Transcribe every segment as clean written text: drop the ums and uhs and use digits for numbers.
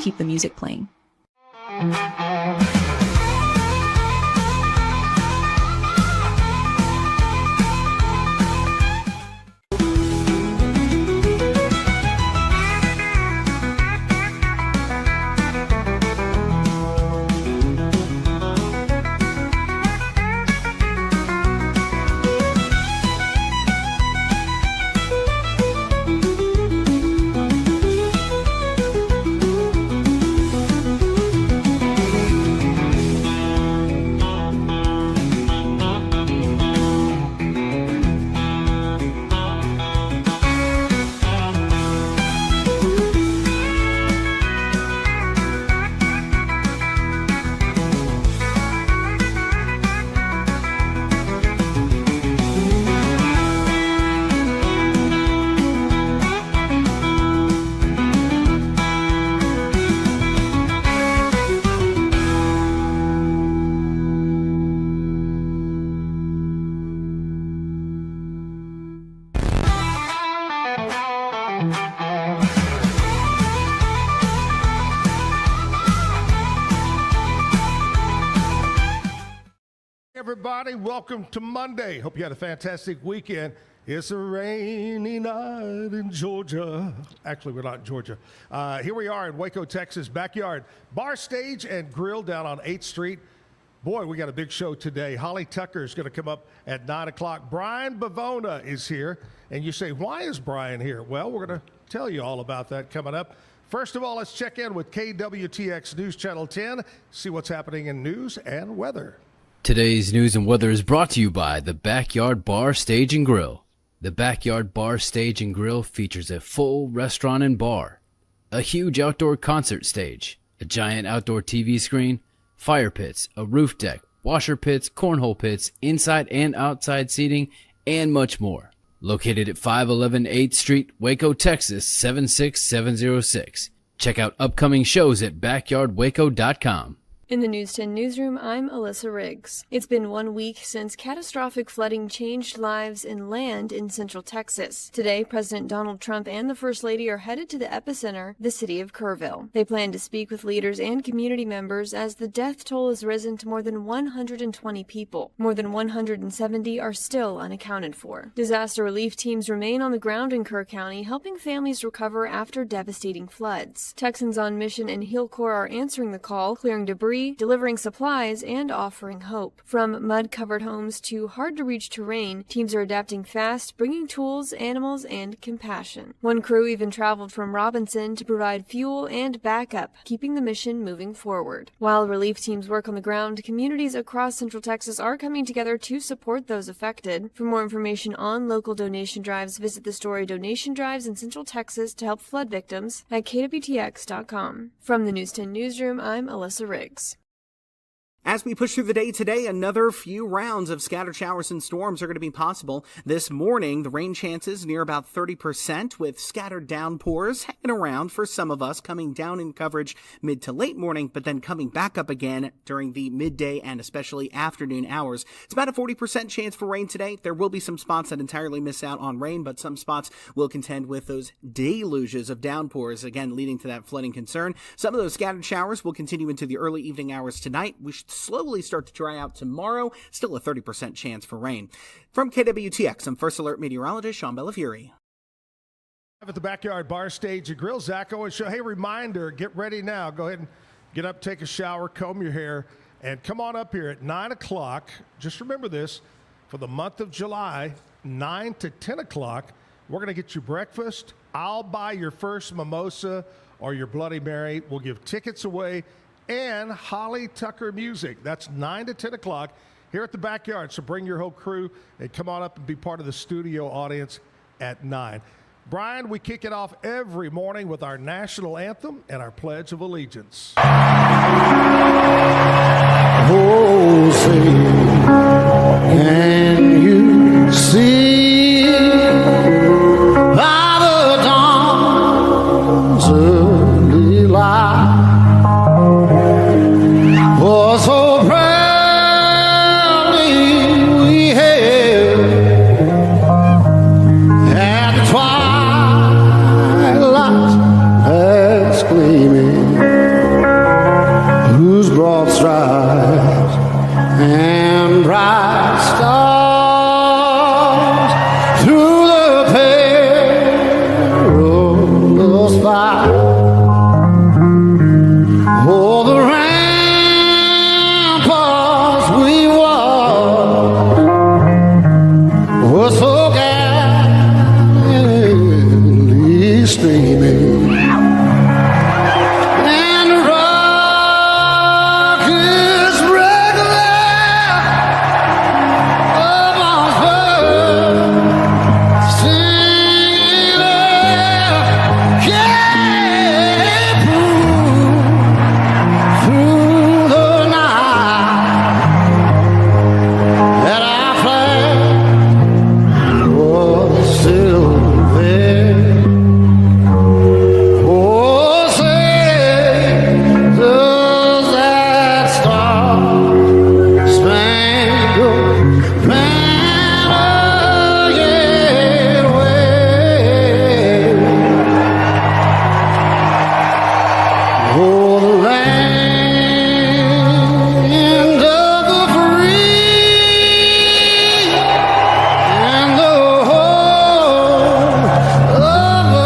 keep the music playing. Everybody, welcome to Monday. Hope you had a fantastic weekend. It's a rainy night in Georgia. Actually, we're not in Georgia. Here we are in Waco, Texas, backyard bar, stage, and grill down on 8th Street. Boy, we got a big show today. Holly Tucker is going to come up at 9 o'clock. Brian Bivona is here. And you say, why is Brian here? Well, we're going to tell you all about that coming up. First of all, let's check in with KWTX News Channel 10, see what's happening in news and weather. Today's news and weather is brought to you by the Backyard Bar, Stage, and Grill. The Backyard Bar, Stage, and Grill features a full restaurant and bar, a huge outdoor concert stage, a giant outdoor TV screen, fire pits, a roof deck, washer pits, cornhole pits, inside and outside seating, and much more. Located at 511 8th Street, Waco, Texas, 76706. Check out upcoming shows at backyardwaco.com. In the News 10 newsroom, I'm Alyssa Riggs. It's been 1 week since catastrophic flooding changed lives in land in central Texas. Today, President Donald Trump and the First Lady are headed to the epicenter, the city of Kerrville. They plan to speak with leaders and community members as the death toll has risen to more than 120 people. More than 170 are still unaccounted for. Disaster relief teams remain on the ground in Kerr County, helping families recover after devastating floods. Texans on Mission and Hill Corps are answering the call, clearing debris, delivering supplies, and offering hope. From mud-covered homes to hard-to-reach terrain, teams are adapting fast, bringing tools, animals, and compassion. One crew even traveled from Robinson to provide fuel and backup, keeping the mission moving forward. While relief teams work on the ground, communities across Central Texas are coming together to support those affected. For more information on local donation drives, visit the story Donation Drives in Central Texas to help flood victims at kwtx.com. From the News 10 newsroom, I'm Alyssa Riggs. As we push through the day today, another few rounds of scattered showers and storms are going to be possible. This morning, the rain chances near about 30% with scattered downpours hanging around for some of us, coming down in coverage mid to late morning, but then coming back up again during the midday and especially afternoon hours. It's about a 40% chance for rain today. There will be some spots that entirely miss out on rain, but some spots will contend with those deluges of downpours, again leading to that flooding concern. Some of those scattered showers will continue into the early evening hours tonight. We should slowly start to dry out tomorrow. Still a 30% chance for rain. From KWTX, I'm First Alert Meteorologist Sean Bellafiore. At the Backyard Bar, Stage, and Grill, Zack Owen Show. Hey, reminder, get ready now. Go ahead and get up, take a shower, comb your hair, and come on up here at 9 o'clock. Just remember this, for the month of July, 9 to 10 o'clock, we're going to get you breakfast. I'll buy your first mimosa or your Bloody Mary. We'll give tickets away. And Holly Tucker music. That's 9 to 10 o'clock here at the Backyard. So bring your whole crew and come on up and be part of the studio audience at 9. Brian, we kick it off every morning with our national anthem and our Pledge of Allegiance. Oh, say, can you see by the dawn's early light? For so proudly we hailed at the twilight's last gleaming. streaming. And the rock is regular of Osborne, singing can't prove through the night that our flag was still there. Oh, say, does that star-spangled banner yet wave? Oh, the land of the free and the home of the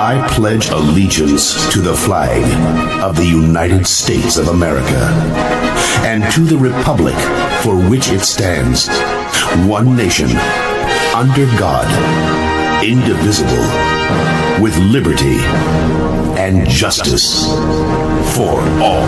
I pledge allegiance to the flag of the United States of America and to the republic for which it stands, one nation, under God, indivisible, with liberty and justice for all.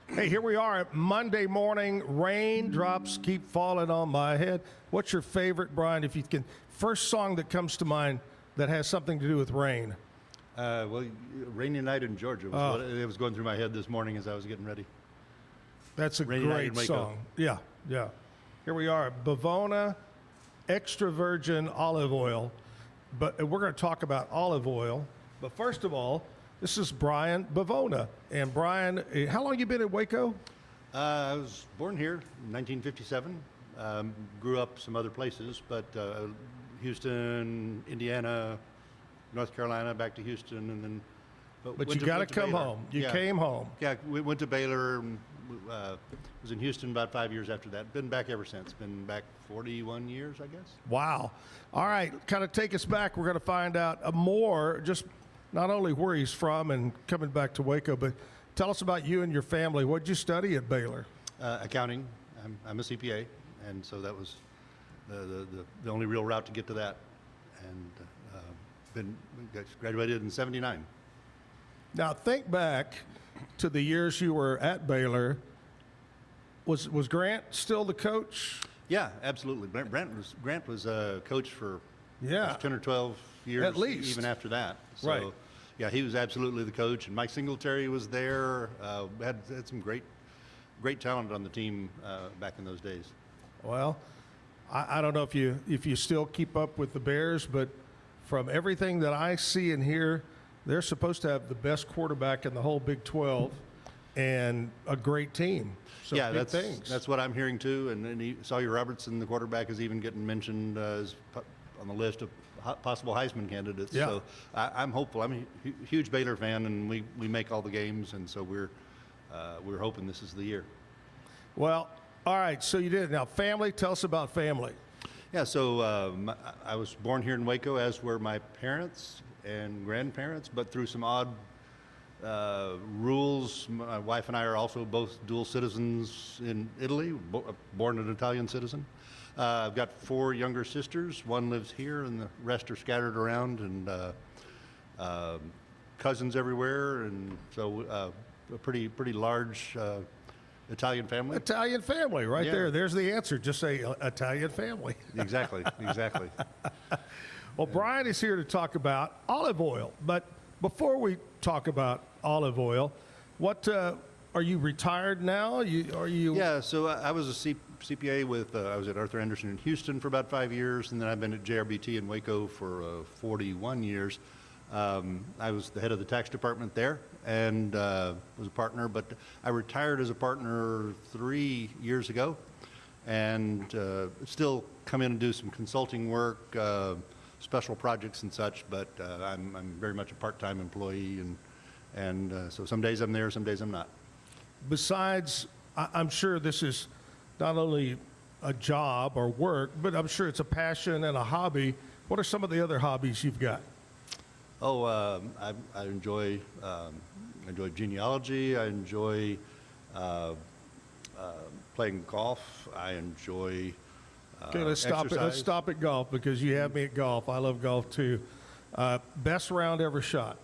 Hey, here we are at Monday morning. Raindrops keep falling on my head. What's your favorite, Brian, if you can? First song that comes to mind that has something to do with rain. Well, Rainy Night in Georgia was it was going through my head this morning as I was getting ready. That's a Rainy Night in great Waco. song. Yeah, yeah. Here we are, Bivona extra virgin olive oil. But we're going to talk about olive oil. But first of all, this is Brian Bivona. And Brian, how long you been in Waco? I was born here in 1957. Grew up some other places, but Houston, Indiana, North Carolina, back to Houston, and then. But you got to come Baylor. home. You Yeah. came home. Yeah, we went to Baylor. And, was in Houston about 5 years after that. Been back ever since. Been back 41 years, I guess. Wow. All right, kind of take us back. We're going to find out more, just not only where he's from and coming back to Waco, but tell us about you and your family. What did you study at Baylor? Accounting. I'm a CPA, and so that was the only real route to get to that. And graduated in '79. Now, think back to the years you were at Baylor. Was Grant still the coach? Yeah, absolutely. Grant was a coach for Yeah. 10 or 12 years, At least. even after that. So, Right. yeah, he was absolutely the coach, and Mike Singletary was there. Had some great talent on the team back in those days. Well, I don't know if you still keep up with the Bears, but from everything that I see and hear, they're supposed to have the best quarterback in the whole Big 12 and a great team. So yeah, big things. that's what I'm hearing too. And Sawyer Robertson, the quarterback, is even getting mentioned on the list of possible Heisman candidates. Yeah. So I'm hopeful. I'm a huge Baylor fan, and we make all the games, and so we're hoping this is the year. Well, all right. So you did. Now, family. Tell us about family. Yeah, so I was born here in Waco, as were my parents and grandparents, but through some odd rules, my wife and I are also both dual citizens in Italy, born an Italian citizen. I've got 4 younger sisters. One lives here, and the rest are scattered around, and cousins everywhere, and so a pretty large Italian family. Italian family, right Yeah. there. There's the answer. Just say Italian family. Exactly. Well, Brian is here to talk about olive oil. But before we talk about olive oil, what are you retired now? Are you? Yeah, so I was a CPA with, I was at Arthur Anderson in Houston for about 5 years, and then I've been at JRBT in Waco for 41 years. I was the head of the tax department there and was a partner, but I retired as a partner 3 years ago, and still come in and do some consulting work, special projects and such, but I'm very much a part-time employee, and And so some days I'm there, some days I'm not. Besides, I'm sure this is not only a job or work, but I'm sure it's a passion and a hobby. What are some of the other hobbies you've got? Oh, I enjoy genealogy. I enjoy playing golf. I enjoy Okay, let's stop it. Let's exercise. stop at golf because you have me at golf. I love golf too. Best round ever shot?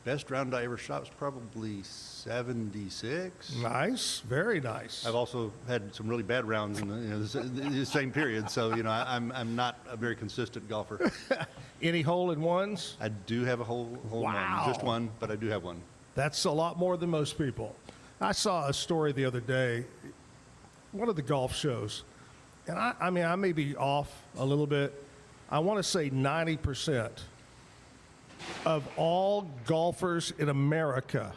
Best round I ever shot was probably 76. Nice, very nice. I've also had some really bad rounds in the same period, so I'm not a very consistent golfer. Any hole in ones? I do have a hole in Wow. one, just one, but I do have one. That's a lot more than most people. I saw a story the other day, one of the golf shows, and I mean, I may be off a little bit. I want to say 90% of all golfers in America,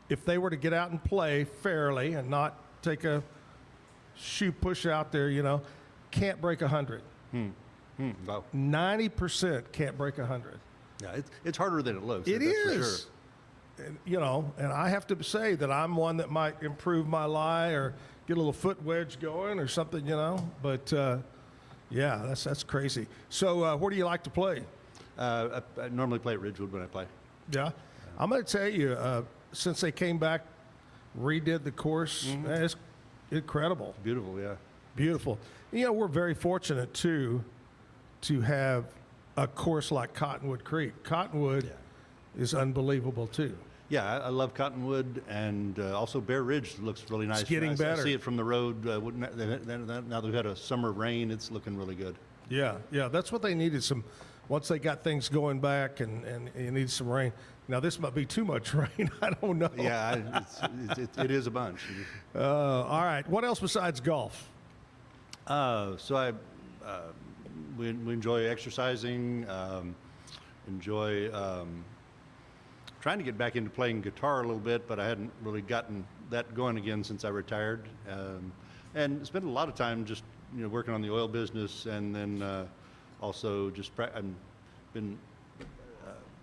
if they were to get out and play fairly and not take a shoe push out there, can't break 100. Wow. 90% can't break 100. Yeah, it's harder than it looks. It that's for is. sure. And I have to say that I'm one that might improve my lie or get a little foot wedge going or something, But yeah, that's crazy. So where do you like to play? I normally play at Ridgewood when I play. Yeah, I'm going to tell you, since they came back, redid the course, man, it's incredible. Beautiful, yeah. Beautiful. We're very fortunate too to have a course like Cottonwood Creek. Cottonwood is unbelievable too. Yeah, I love Cottonwood, and also Bear Ridge looks really nice. It's getting better. I see it from the road. Now that we've had a summer of rain, it's looking really good. Yeah, that's what they needed. Once they got things going back, and you need some rain. Now this might be too much rain. I don't know. Yeah, it is a bunch. All right. What else besides golf? We enjoy exercising. Enjoy trying to get back into playing guitar a little bit, but I hadn't really gotten that going again since I retired. And spent a lot of time just working on the oil business, and then also just I've been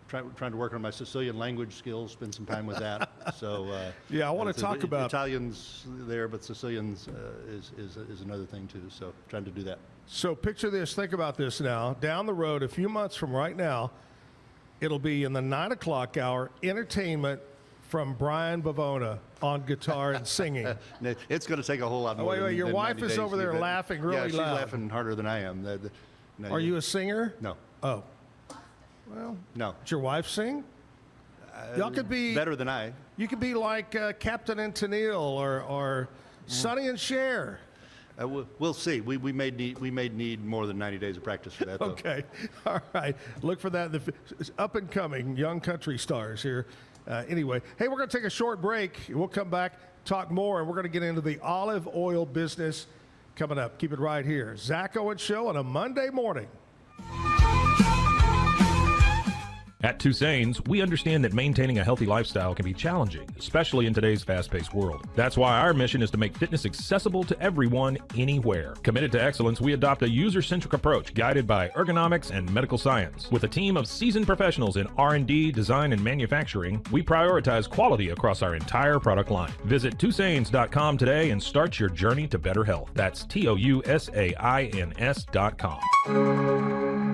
trying to work on my Sicilian language skills. Spend some time with that. So yeah, I want to talk about Italians there, but Sicilians is another thing too. So trying to do that. So picture this. Think about this now. Down the road, a few months from right now, it'll be in the 9 o'clock hour. Entertainment from Brian Bivona on guitar and singing. It's going to take a whole lot more. Wait, your than wife 90 is days over to there do that. laughing really yeah, she's loud. laughing harder than I am. Are you a singer? No. Oh. Well, No. does your wife sing? Y'all could be better than I. You could be like Captain and Tennille or Sonny and Cher. We'll see. We may need more than 90 days of practice for that. Though. Okay. All right. Look for that. Up and coming young country stars here. Anyway, hey, we're going to take a short break. We'll come back, talk more, and we're going to get into the olive oil business coming up. Keep it right here. Zack Owen Show on a Monday morning. At Tusain's, we understand that maintaining a healthy lifestyle can be challenging, especially in today's fast-paced world. That's why our mission is to make fitness accessible to everyone, anywhere. Committed to excellence, we adopt a user-centric approach guided by ergonomics and medical science. With a team of seasoned professionals in R&D, design, and manufacturing, we prioritize quality across our entire product line. Visit Tusains.com today and start your journey to better health. That's TOUSAINS.com.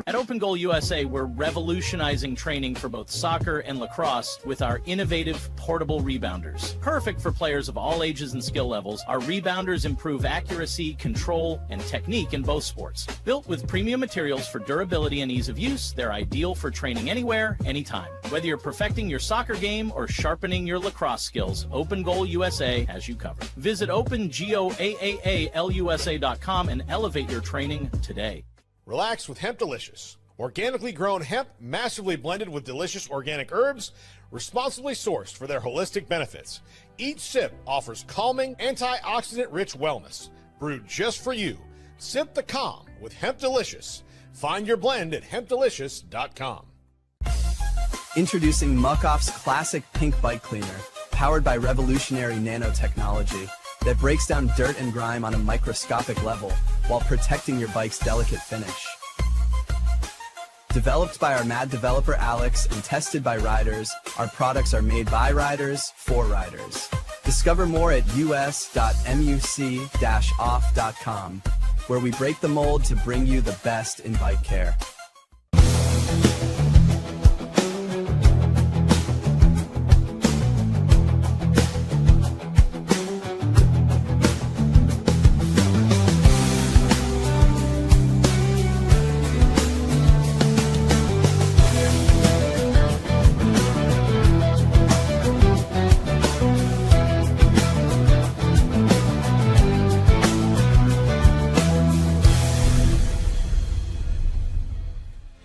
At Open Goal USA, we're revolutionizing training for both soccer and lacrosse with our innovative portable rebounders. Perfect for players of all ages and skill levels, our rebounders improve accuracy, control, and technique in both sports. Built with premium materials for durability and ease of use, they're ideal for training anywhere, anytime. Whether you're perfecting your soccer game or sharpening your lacrosse skills, Open Goal USA has you covered. Visit OpenGoAAALUSA.com and elevate your training today. Relax with Hemp Delicious. Organically grown hemp, massively blended with delicious organic herbs, responsibly sourced for their holistic benefits. Each sip offers calming, antioxidant-rich wellness. Brewed just for you. Sip the calm with Hemp Delicious. Find your blend at hempdelicious.com. Introducing Muck-Off's classic pink bike cleaner, powered by revolutionary nanotechnology that breaks down dirt and grime on a microscopic level while protecting your bike's delicate finish. Developed by our mad developer Alex and tested by riders, our products are made by riders for riders. Discover more at us.muc-off.com, where we break the mold to bring you the best in bike care.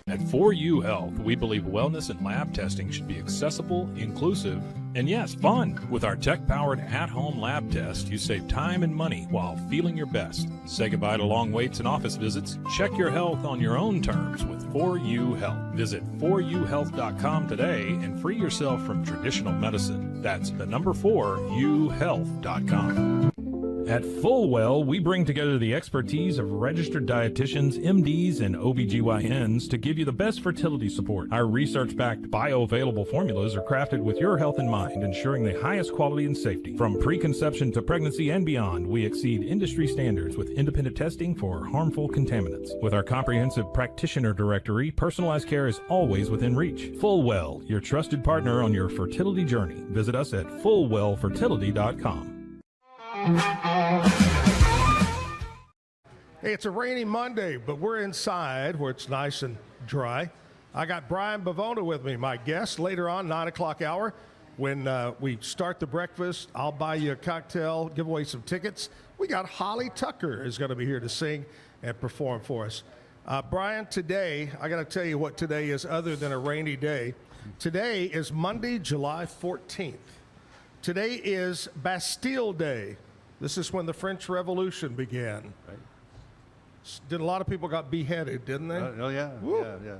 At 4U Health, we believe wellness and lab testing should be accessible, inclusive, and yes, fun. With our tech-powered at-home lab test, you save time and money while feeling your best. Say goodbye to long waits and office visits. Check your health on your own terms with 4U Health. Visit 4uhealth.com today and free yourself from traditional medicine. That's the number 4uhealth.com. At Fullwell, we bring together the expertise of registered dietitians, MDs, and OBGYNs to give you the best fertility support. Our research-backed bioavailable formulas are crafted with your health in mind, ensuring the highest quality and safety. From preconception to pregnancy and beyond, we exceed industry standards with independent testing for harmful contaminants. With our comprehensive practitioner directory, personalized care is always within reach. Fullwell, your trusted partner on your fertility journey. Visit us at fullwellfertility.com. Hey, it's a rainy Monday, but we're inside where it's nice and dry. I got Brian Bivona with me, my guest, later on, 9 o'clock hour. When we start the breakfast, I'll buy you a cocktail, give away some tickets. We got Holly Tucker is going to be here to sing and perform for us. Brian, today, I got to tell you what today is other than a rainy day. Today is Monday, July 14th. Today is Bastille Day. This is when the French Revolution began. Right. Did a lot of people got beheaded, didn't they? Oh, yeah. Woo. Yeah.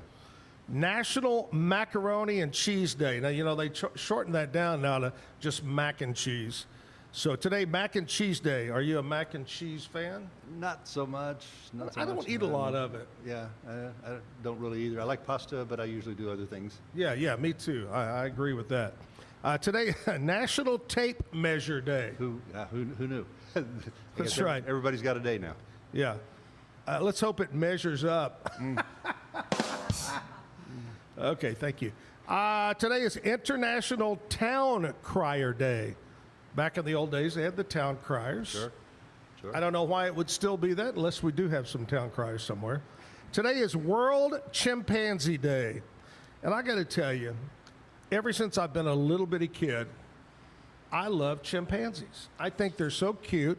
National Macaroni and Cheese Day. Now, you know, they shortened that down now to just mac and cheese. So today, Mac and Cheese Day. Are you a mac and cheese fan? Not so much. I don't eat a lot of it. Yeah, I don't really either. I like pasta, but I usually do other things. Yeah, me too. I agree with that. Today, National Tape Measure Day. Who knew? That's right. Everybody's got a day now. Yeah. Let's hope it measures up. Okay, thank you. Today is International Town Crier Day. Back in the old days, they had the town criers. Sure. I don't know why it would still be that, unless we do have some town criers somewhere. Today is World Chimpanzee Day. And I got to tell you, ever since I've been a little bitty kid, I love chimpanzees. I think they're so cute.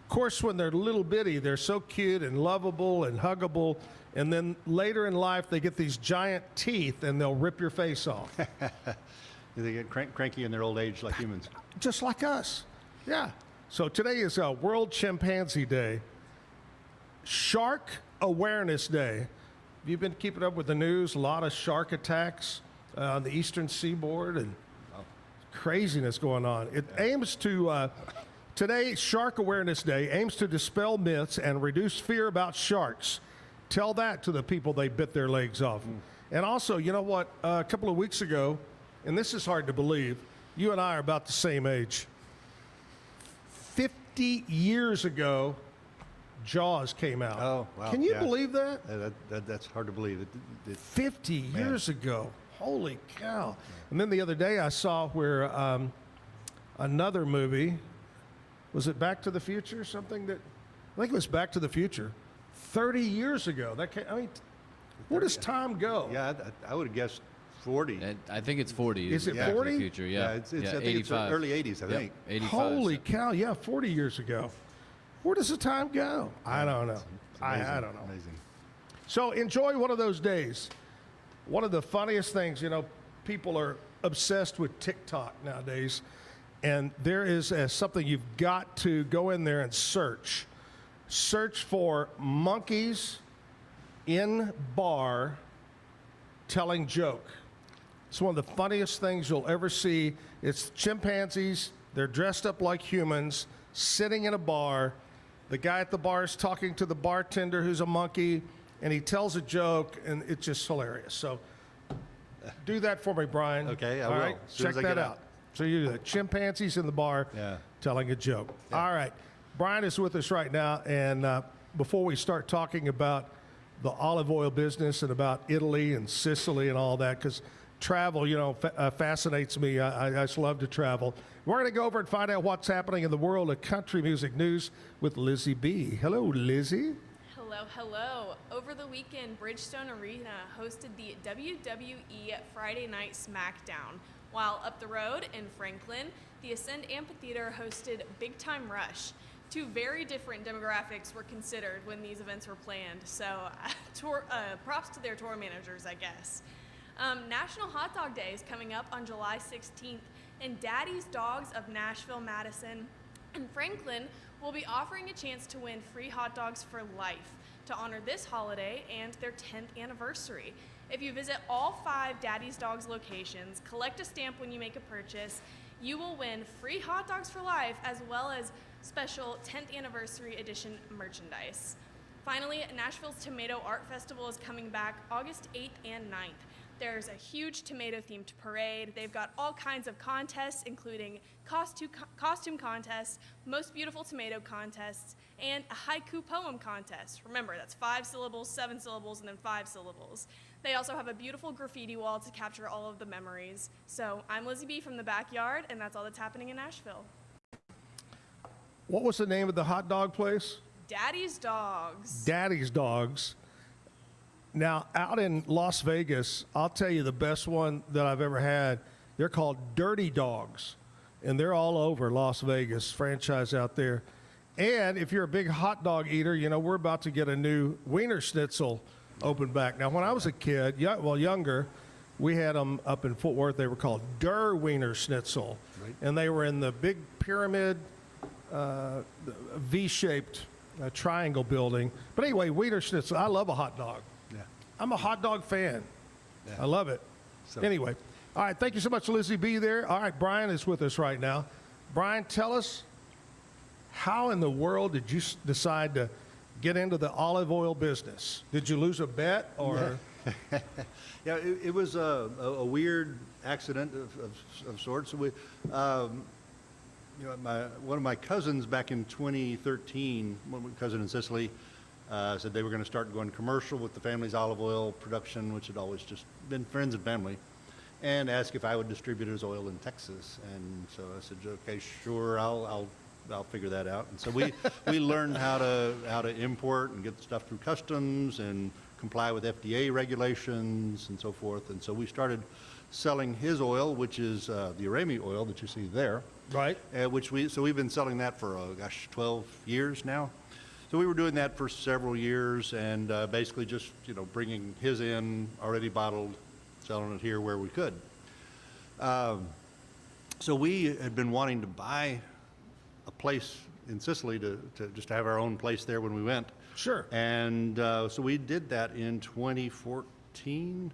Of course, when they're little bitty, they're so cute and lovable and huggable. And then later in life, they get these giant teeth and they'll rip your face off. They get cranky in their old age like humans. Just like us. Yeah. So today is World Chimpanzee Day. Shark Awareness Day. Have you been keeping up with the news? A lot of shark attacks on the eastern seaboard and craziness going on. It aims to, today, Shark Awareness Day, aims to dispel myths and reduce fear about sharks. Tell that to the people they bit their legs off. And also, you know what, a couple of weeks ago, and this is hard to believe, you and I are about the same age. 50 years ago, Jaws came out. Oh, wow. Can you believe that? That's hard to believe. 50 years ago. Holy cow. And then the other day I saw where another movie, was it Back to the Future? Something that, I think it was Back to the Future, 30 years ago. Where does time go? Yeah, I would have guessed 40. I think it's 40. Is it Back to the 40? Future, yeah. I think it's early 80s, I think. 85. Holy cow, yeah, 40 years ago. Where does the time go? I don't know. I don't know. Amazing. So enjoy one of those days. One of the funniest things, people are obsessed with TikTok nowadays. And there is something you've got to go in there and search. Search for monkeys in bar telling joke. It's one of the funniest things you'll ever see. It's chimpanzees. They're dressed up like humans, sitting in a bar. The guy at the bar is talking to the bartender who's a monkey, and he tells a joke, and it's just hilarious. So do that for me, Brian. Okay, I All will. right, As soon check as I that get out. So you do that. Chimpanzees in the bar telling a joke. All right. Brian is with us right now, and before we start talking about the olive oil business and about Italy and Sicily and all that, because travel, fascinates me. I just love to travel. We're going to go over and find out what's happening in the world of country music news with Lizzie B. Hello, Lizzie. Hello. Over the weekend, Bridgestone Arena hosted the WWE Friday Night SmackDown, while up the road in Franklin, the Ascend Amphitheater hosted Big Time Rush. Two very different demographics were considered when these events were planned, so props to their tour managers, I guess. National Hot Dog Day is coming up on July 16th, and Daddy's Dogs of Nashville, Madison, and Franklin will be offering a chance to win free hot dogs for life to honor this holiday and their 10th anniversary. If you visit all 5 Daddy's Dogs locations, collect a stamp when you make a purchase, you will win free hot dogs for life as well as special 10th anniversary edition merchandise. Finally, Nashville's Tomato Art Festival is coming back August 8th and 9th. There's a huge tomato-themed parade. They've got all kinds of contests, including costume contests, most beautiful tomato contests, and a haiku poem contest. Remember, that's 5 syllables, 7 syllables, and then 5 syllables. They also have a beautiful graffiti wall to capture all of the memories. So I'm Lizzie B from the backyard, and that's all that's happening in Nashville. What was the name of the hot dog place? Daddy's Dogs. Daddy's Dogs. Now, out in Las Vegas, I'll tell you the best one that I've ever had. They're called Dirty Dogs, and they're all over Las Vegas, franchise out there. And if you're a big hot dog eater, we're about to get a new Wiener Schnitzel open back. Now, when I was a kid, younger, we had them up in Fort Worth. They were called Der Wiener Schnitzel, and they were in the big pyramid, V-shaped triangle building. But anyway, Wiener Schnitzel, I love a hot dog. I'm a hot dog fan. I love it. Anyway, all right, thank you so much, Lizzie B. there. All right, Brian is with us right now. Brian, tell us, how in the world did you decide to get into the olive oil business? Did you lose a bet or? Yeah, it was a weird accident of sorts. One of my cousins back in 2013, one cousin in Sicily, said they were going to start going commercial with the family's olive oil production, which had always just been friends and family, and asked if I would distribute his oil in Texas. And so I said, okay, sure, I'll figure that out. And so we learned how to import and get the stuff through customs and comply with FDA regulations and so forth. And so we started selling his oil, which is the Arami oil that you see there. Right. So we've been selling that for 12 years now. So we were doing that for several years, and basically just bringing his in already bottled, selling it here where we could. So we had been wanting to buy a place in Sicily to just have our own place there when we went. Sure. And so we did that in 2014,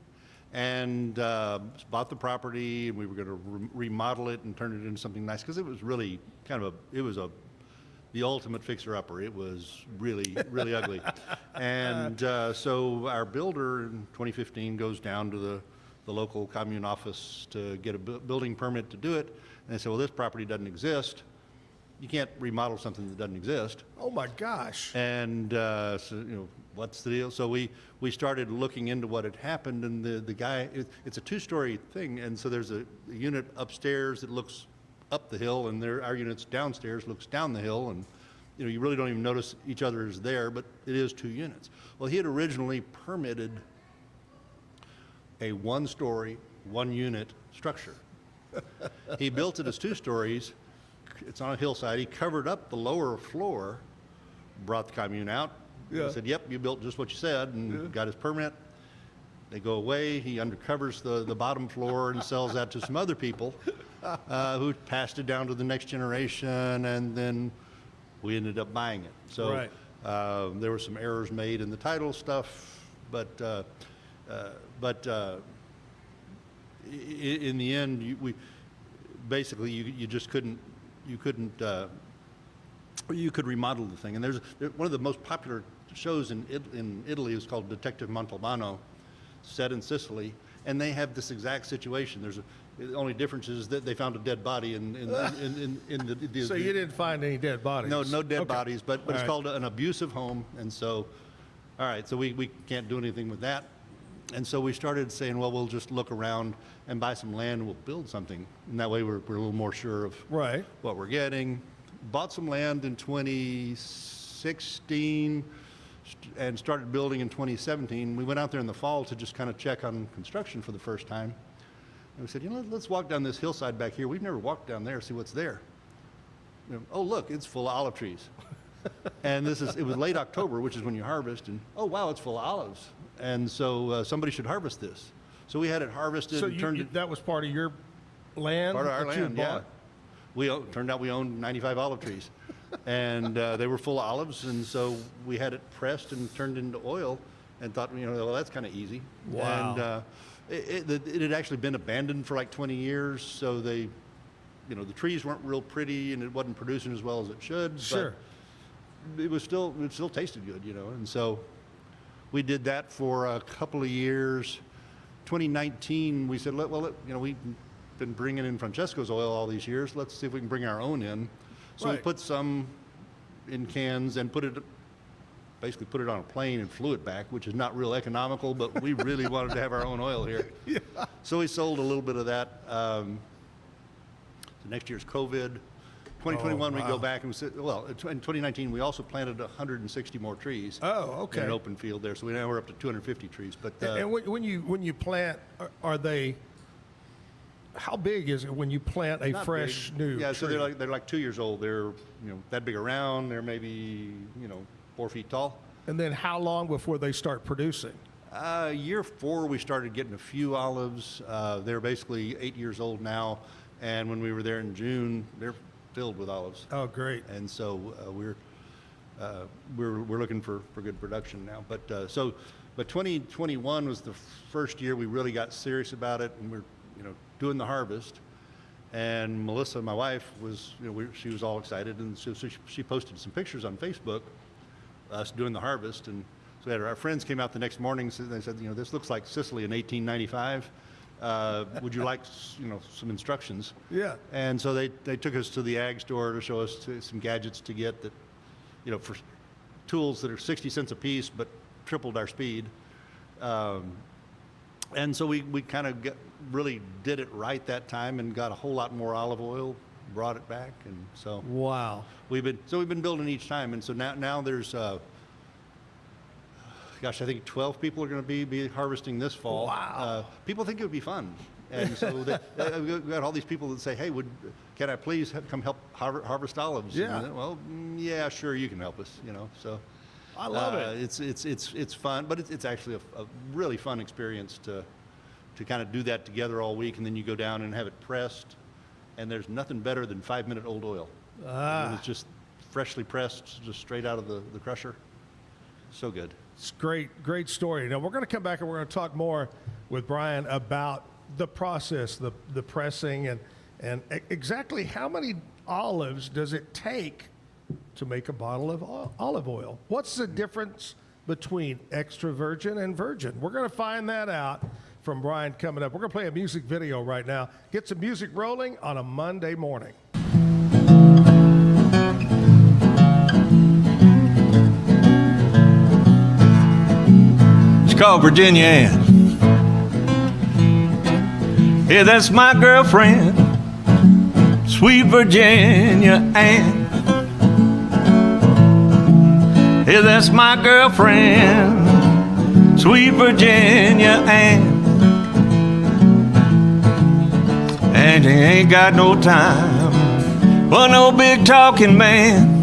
and bought the property, and we were going to remodel it and turn it into something nice, because it was really the ultimate fixer-upper. It was really, really ugly. And so our builder in 2015 goes down to the local commune office to get a building permit to do it. And they said, well, this property doesn't exist. You can't remodel something that doesn't exist. Oh, my gosh. And so, what's the deal? So we started looking into what had happened, and the guy, it's a 2-story thing, and so there's a unit upstairs that looks up the hill, and our unit's downstairs looks down the hill, and you really don't even notice each other is there, but it is 2 units. Well, he had originally permitted a 1-story, 1-unit structure. He built it as 2 stories. It's on a hillside. He covered up the lower floor, brought the commune out. Yeah. Said, yep, you built just what you said, and got his permit. They go away. He undercovers the bottom floor and sells that to some other people who passed it down to the next generation, and then we ended up buying it. So right. There were some errors made in the title stuff, but in the end, you could remodel the thing. And there's one of the most popular shows in Italy. It's called Detective Montalbano, set in Sicily, and they have this exact situation. The only difference is that they found a dead body in the So you didn't find any dead bodies? No dead bodies, but it's right. called an abusive home, and so, all right, so we can't do anything with that. And so we started saying, well, we'll just look around and buy some land, and we'll build something. And that way we're a little more sure of what we're getting. Bought some land in 2016 and started building in 2017. We went out there in the fall to just kind of check on construction for the first time. And we said, let's walk down this hillside back here. We've never walked down there, see what's there. Oh, look, it's full of olive trees. And it was late October, which is when you harvest, and oh, wow, it's full of olives. And so somebody should harvest this. So we had it harvested. So that was part of your land? Part of our land, yeah. Turned out we owned 95 olive trees. And they were full of olives, and so we had it pressed and turned into oil and thought, well, that's kind of easy. Wow. And it had actually been abandoned for like 20 years, so the trees weren't real pretty, and it wasn't producing as well as it should. Sure. But it still tasted good, and so we did that for a couple of years. 2019, we said, we've been bringing in Francesco's oil all these years. Let's see if we can bring our own in. So we put some in cans and basically put it on a plane and flew it back, which is not real economical, but we really wanted to have our own oil here. Yeah. So we sold a little bit of that. So next year's COVID. 2021, we go back and we said, in 2019, we also planted 160 more trees. Oh, okay. In an open field there. So now we're up to 250 trees. But and when you plant, are they? How big is it when you plant a fresh new? Yeah, tree? so they're like 2 years old. They're that big around. They're maybe 4 feet tall. And then how long before they start producing? Year 4, we started getting a few olives. They're basically 8 years old now, and when we were there in June, they're filled with olives. Oh, great! And so we're looking for good production now. But 2021 was the first year we really got serious about it, and we're doing the harvest. And Melissa, my wife, she was all excited, and so she posted some pictures on Facebook, us doing the harvest. And so our friends came out the next morning and they said, this looks like Sicily in 1895. Would you like some instructions? Yeah. And so they took us to the ag store to show us some gadgets to get that, for tools that are 60 cents a piece but tripled our speed. And so we kind of really did it right that time and got a whole lot more olive oil, brought it back, and so wow. We've been building each time, and so now there's I think 12 people are going to be harvesting this fall. Wow. People think it would be fun, and so we've got all these people that say, hey, can I please come help harvest olives? Yeah. And, yeah, sure, you can help us. So I love it. It's fun, but it's actually a really fun experience to kind of do that together all week, and then you go down and have it pressed, and there's nothing better than 5-minute-old oil. It's just freshly pressed, just straight out of the crusher. So good. It's great story. Now we're going to come back and we're going to talk more with Brian about the process, the pressing, and exactly how many olives does it take to make a bottle of olive oil. What's the difference between extra virgin and virgin? We're going to find that out from Brian coming up. We're going to play a music video right now. Get some music rolling on a Monday morning. It's called Virginia Ann. Yeah, that's my girlfriend, sweet Virginia Ann. Yeah, that's my girlfriend, sweet Virginia Ann. And she ain't got no time for no big talking man.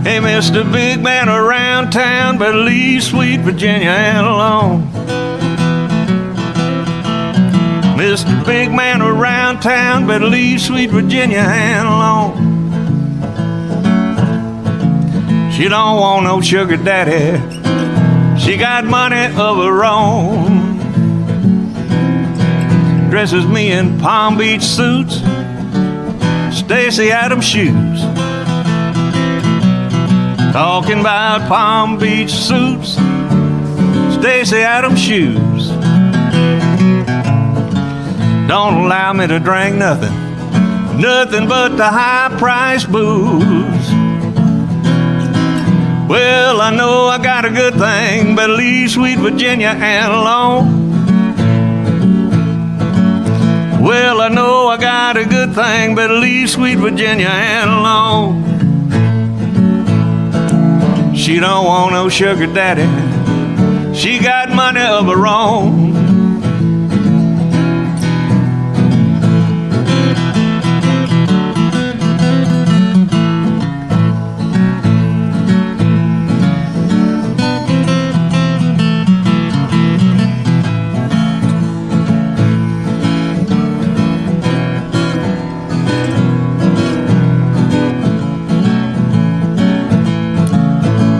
Hey, Mr. Big Man around town, but leave sweet Virginia Ann alone. Mr. Big Man around town, but leave sweet Virginia Ann alone. She don't want no sugar daddy, she got money of her own. Dresses me in Palm Beach suits, Stacey Adams shoes. talking about Palm Beach suits, Stacey Adams shoes. Don't allow me to drink nothing but the high-priced booze. Well, I know I got a good thing, better leave sweet Virginia and alone. Well, I know I got a good thing, better leave sweet Virginia and alone. She don't want no sugar daddy, she got money of her own.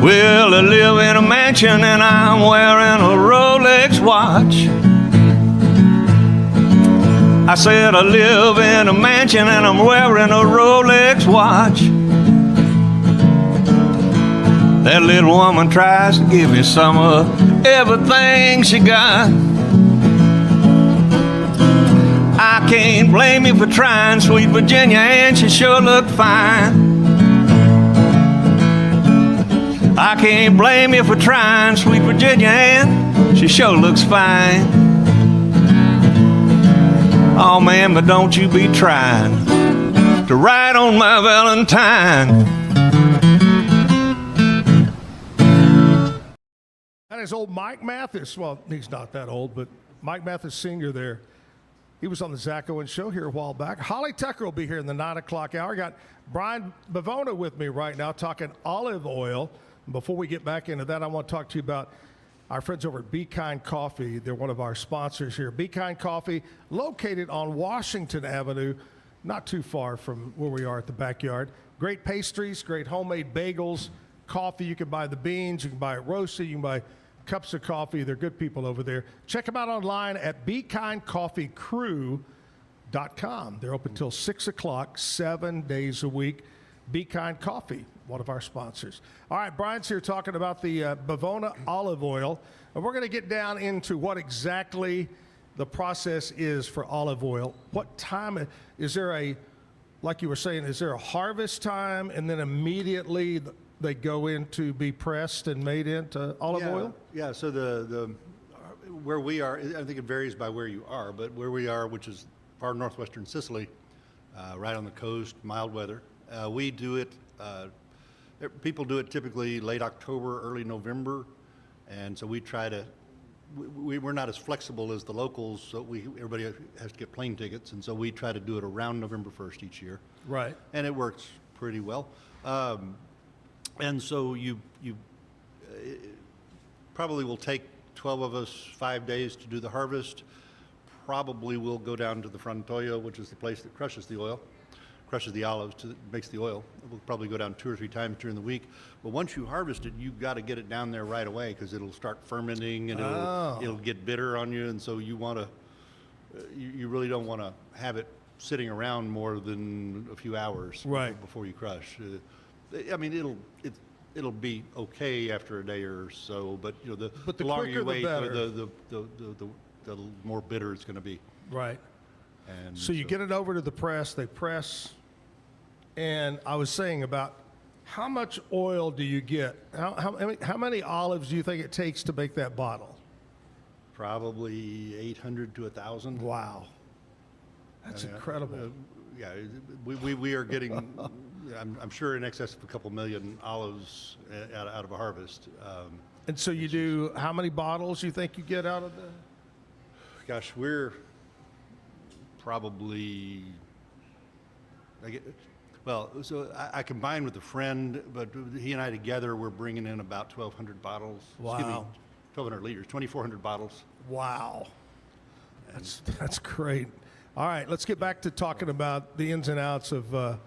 Well, I live in a mansion and I'm wearing a Rolex watch. I said I live in a mansion and I'm wearing a Rolex watch. That little woman tries to give me some of everything she got. I can't blame you for trying, sweet Virginia, and she sure looked fine. I can't blame you for trying, sweet Virginia, and she sure looks fine. Oh man, but don't you be trying to ride on my Valentine. That is old Mike Mathis. Well, he's not that old, but Mike Mathis Sr. there. He was on the Zack Owen show here a while back. Holly Tucker will be here in the 9 o'clock hour. Got Brian Bivona with me right now talking olive oil. Before we get back into that, I want to talk to you about our friends over at Be Kind Coffee. They're one of our sponsors here. Be Kind Coffee, located on Washington Avenue, not too far from where we are at the backyard. Great pastries, great homemade bagels, coffee. You can buy the beans, you can buy it roasted, you can buy cups of coffee. They're good people over there. Check them out online at BeKindCoffeeCrew.com. They're open till 6 o'clock, 7 days a week. Be Kind Coffee, one of our sponsors. All right, Brian's here talking about the Bivona olive oil. And we're going to get down into what exactly the process is for olive oil. What time, is there a, like you were saying, is there a harvest time and then immediately they go in to be pressed and made into olive oil? Yeah, so the where we are, I think it varies by where you are, but where we are, which is far northwestern Sicily, right on the coast, mild weather. We do it, people do it typically late October, early November, and so we try to, we're not as flexible as the locals, so everybody has to get plane tickets, and so we try to do it around November 1st each year. Right. And it works pretty well. And so you probably will take 12 of us 5 days to do the harvest. Probably we'll go down to the Frantoio, which is the place that crushes the oil. Crushes the olives, makes the oil. We'll probably go down 2 or 3 times during the week. But once you harvest it, you've got to get it down there right away because it'll start fermenting and it'll get bitter on you. And so you want to, you really don't want to have it sitting around more than a few hours before you crush. I mean, it'll be okay after a day or so, but you know the longer you wait, the more bitter it's going to be. Right. And so you get it over to the press, they press, and I was saying about how much oil do you get? How many olives do you think it takes to make that bottle? Probably 800 to 1,000. Wow. That's incredible. Yeah, we are getting, I'm sure, in excess of a couple million olives out of a harvest. And so you do, how many bottles you think you get out of the? Gosh, we're probably, so I combined with a friend, but he and I together, we're bringing in about 1,200 bottles. Wow. Excuse me, 1,200 liters, 2,400 bottles. Wow. That's great. All right, let's get back to talking about the ins and outs of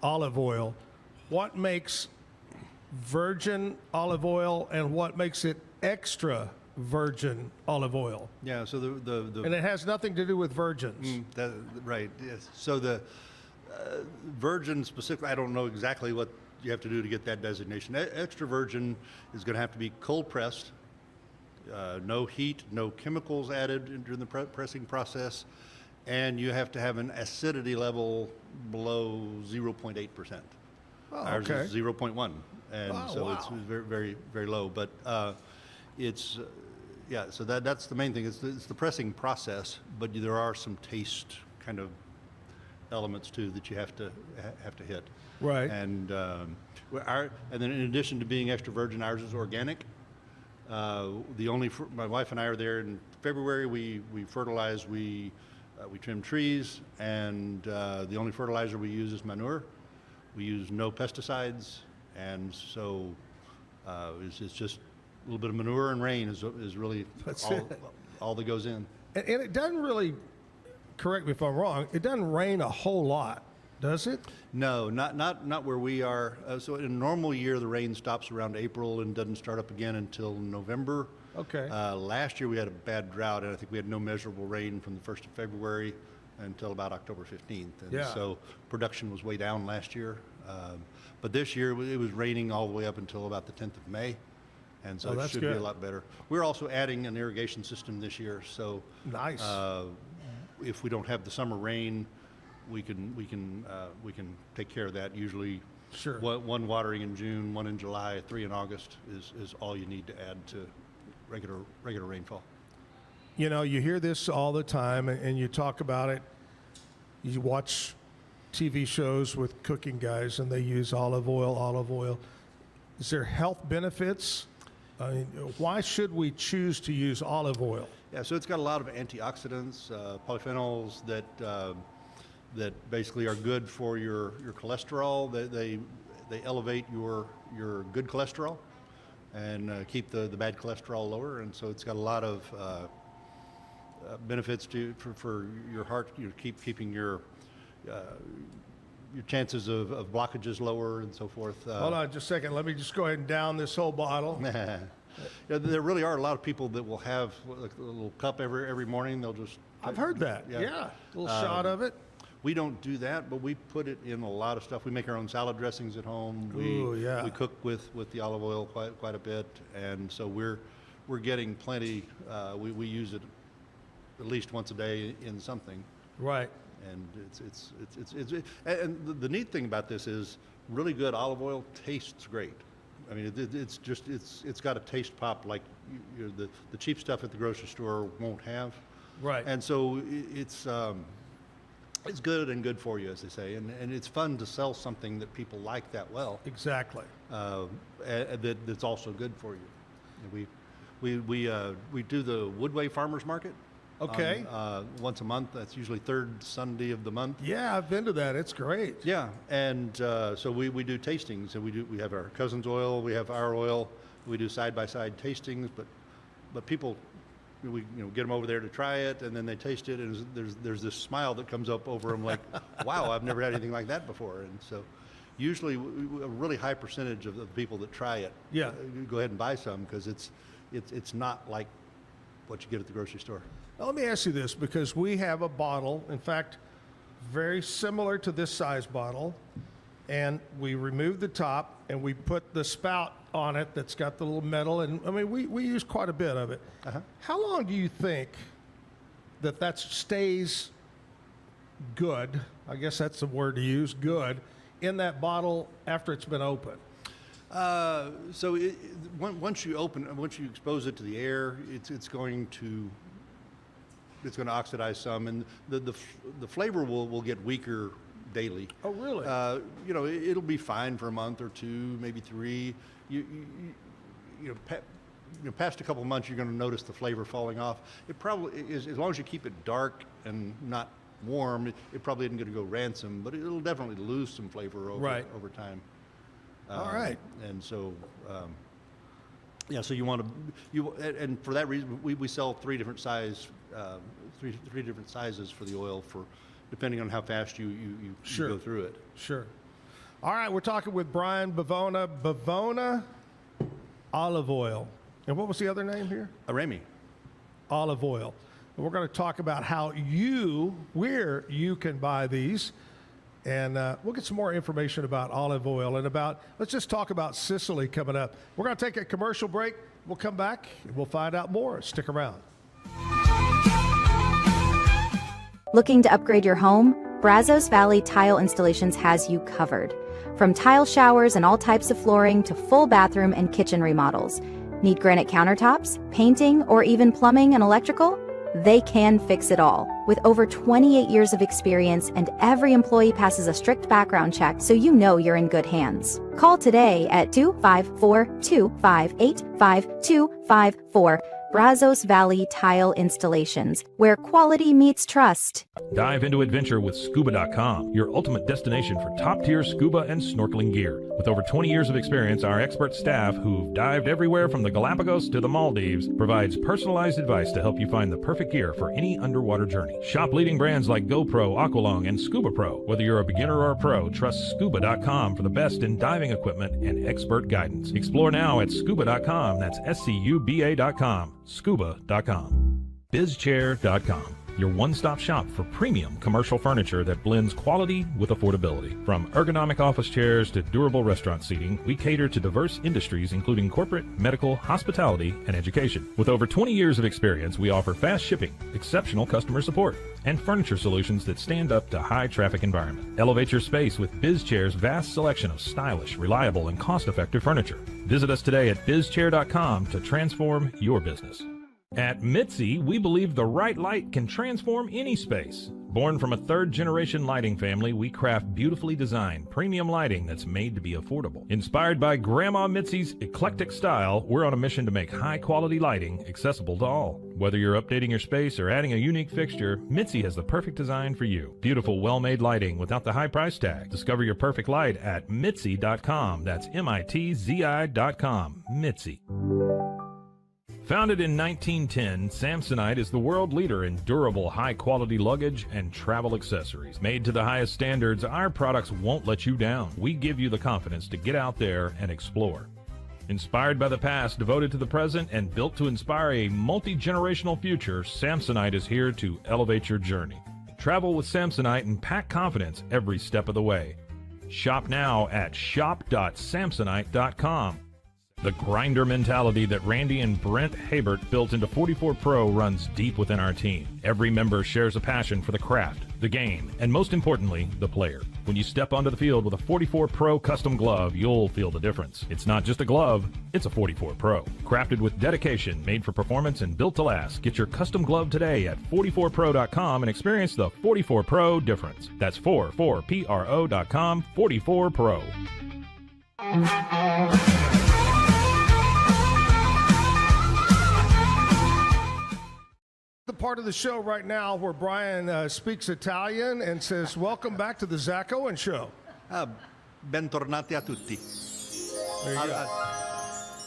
olive oil. What makes virgin olive oil and what makes it extra virgin olive oil? Yeah, so the and it has nothing to do with virgins. Right, yes. So the virgin specifically, I don't know exactly what you have to do to get that designation. Extra virgin is going to have to be cold pressed, no heat, no chemicals added during the pressing process, and you have to have an acidity level below 0.8%. Oh, Ours okay. is 0.1, and so wow. it's very, very, very low. But it's yeah. So that's the main thing. It's the pressing process, but there are some taste kind of elements too that you have to hit. Right. And and then in addition to being extra virgin, ours is organic. My wife and I are there in February. We fertilize, we trim trees, and the only fertilizer we use is manure. We use no pesticides, and so it's just a little bit of manure and rain is really all that goes in. And it doesn't really, correct me if I'm wrong, it doesn't rain a whole lot, does it? No, not where we are. So in a normal year, the rain stops around April and doesn't start up again until November. Okay. Last year we had a bad drought, and I think we had no measurable rain from the 1st of February until about October 15th. And Yeah. so production was way down last year. But this year it was raining all the way up until about the 10th of May. And so it should be a lot better. We're also adding an irrigation system this year. So nice. If we don't have the summer rain, we can take care of that. Usually, sure. One watering in June, one in July, 3 in August is all you need to add to regular rainfall. You know, you hear this all the time, and you talk about it. You watch TV shows with cooking guys, and they use olive oil. Is there health benefits? I mean, why should we choose to use olive oil? Yeah, so it's got a lot of antioxidants, polyphenols that basically are good for your cholesterol. They elevate your good cholesterol and keep the bad cholesterol lower. And so it's got a lot of benefits for your heart. Keeping your chances of blockages lower and so forth. Hold on just a second. Let me just go ahead and down this whole bottle. Yeah, there really are a lot of people that will have like a little cup every morning. They'll just. I've heard that. Yeah. A little shot of it. We don't do that, but we put it in a lot of stuff. We make our own salad dressings at home. Yeah. We cook with the olive oil quite a bit, and so we're getting plenty. We use it at least once a day in something. Right. And and the neat thing about this is really good olive oil tastes great. I mean, it's got a taste pop like the cheap stuff at the grocery store won't have. Right. And so it's good and good for you, as they say, and it's fun to sell something that people like that well. Exactly. That's also good for you. We do the Woodway Farmers Market. Okay. Once a month. That's usually third Sunday of the month. Yeah, I've been to that. It's great. Yeah, and so we do tastings, and we have our cousin's oil, we have our oil, we do side by side tastings, but people, we get them over there to try it, and then they taste it, and there's this smile that comes up over them like, wow, I've never had anything like that before, and so usually a really high percentage of the people that try it, go ahead and buy some because it's not like what you get at the grocery store. Now, let me ask you this, because we have a bottle, in fact, very similar to this size bottle, and we remove the top and we put the spout on it that's got the little metal, and I mean, we use quite a bit of it. How long do you think that stays good, I guess that's the word to use, good, in that bottle after it's been opened? So once you expose it to the air, it's going to oxidize some, and the flavor will get weaker daily. Oh, really? It'll be fine for a month or two, maybe 3. Past a couple months, you're going to notice the flavor falling off. It probably is, as long as you keep it dark and not warm. It probably isn't going to go ransom, but it'll definitely lose some flavor over time. All right. And so. So you want to, and for that reason, we sell 3 different sizes for the oil depending on how fast you go through it. Sure. All right, we're talking with Brian Bivona olive oil. And what was the other name here? Arami. Olive oil. And we're going to talk about where you can buy these. And we'll get some more information about olive oil and let's just talk about Sicily coming up. We're going to take a commercial break. We'll come back and we'll find out more. Stick around. Looking to upgrade your home? Brazos Valley Tile Installations has you covered. From tile showers and all types of flooring to full bathroom and kitchen remodels. Need granite countertops, painting, or even plumbing and electrical? They can fix it all. With over 28 years of experience and every employee passes a strict background check so you know you're in good hands. Call today at 254-258-5254. Brazos Valley Tile Installations, where quality meets trust. Dive into adventure with scuba.com, your ultimate destination for top-tier scuba and snorkeling gear. With over 20 years of experience, our expert staff, who've dived everywhere from the Galapagos to the Maldives, provides personalized advice to help you find the perfect gear for any underwater journey. Shop leading brands like GoPro, Aqualung, and Scuba Pro. Whether you're a beginner or a pro, trust scuba.com for the best in diving equipment and expert guidance. Explore now at scuba.com. That's SCUBA.com. Scuba.com. BizChair.com. Your one-stop shop for premium commercial furniture that blends quality with affordability. From ergonomic office chairs to durable restaurant seating, we cater to diverse industries including corporate, medical, hospitality, and education. With over 20 years of experience, we offer fast shipping, exceptional customer support, and furniture solutions that stand up to high-traffic environment. Elevate your space with BizChair's vast selection of stylish, reliable, and cost-effective furniture. Visit us today at BizChair.com to transform your business. At Mitzi, we believe the right light can transform any space. Born from a third-generation lighting family, we craft beautifully designed, premium lighting that's made to be affordable. Inspired by Grandma Mitzi's eclectic style, we're on a mission to make high-quality lighting accessible to all. Whether you're updating your space or adding a unique fixture, Mitzi has the perfect design for you. Beautiful, well-made lighting without the high price tag. Discover your perfect light at Mitzi.com. That's MITZI.com. Mitzi. Founded in 1910, Samsonite is the world leader in durable, high-quality luggage and travel accessories. Made to the highest standards, our products won't let you down. We give you the confidence to get out there and explore. Inspired by the past, devoted to the present, and built to inspire a multi-generational future, Samsonite is here to elevate your journey. Travel with Samsonite and pack confidence every step of the way. Shop now at shop.samsonite.com. The grinder mentality that Randy and Brent Habert built into 44 Pro runs deep within our team. Every member shares a passion for the craft, the game, and most importantly, the player. When you step onto the field with a 44 Pro custom glove, you'll feel the difference. It's not just a glove, it's a 44 Pro. Crafted with dedication, made for performance, and built to last. Get your custom glove today at 44pro.com and experience the 44 Pro difference. That's 44pro.com, 44 Pro. The part of the show right now where Brian speaks Italian and says, "Welcome back to the Zack Owen Show." Bentornati a tutti. There you go.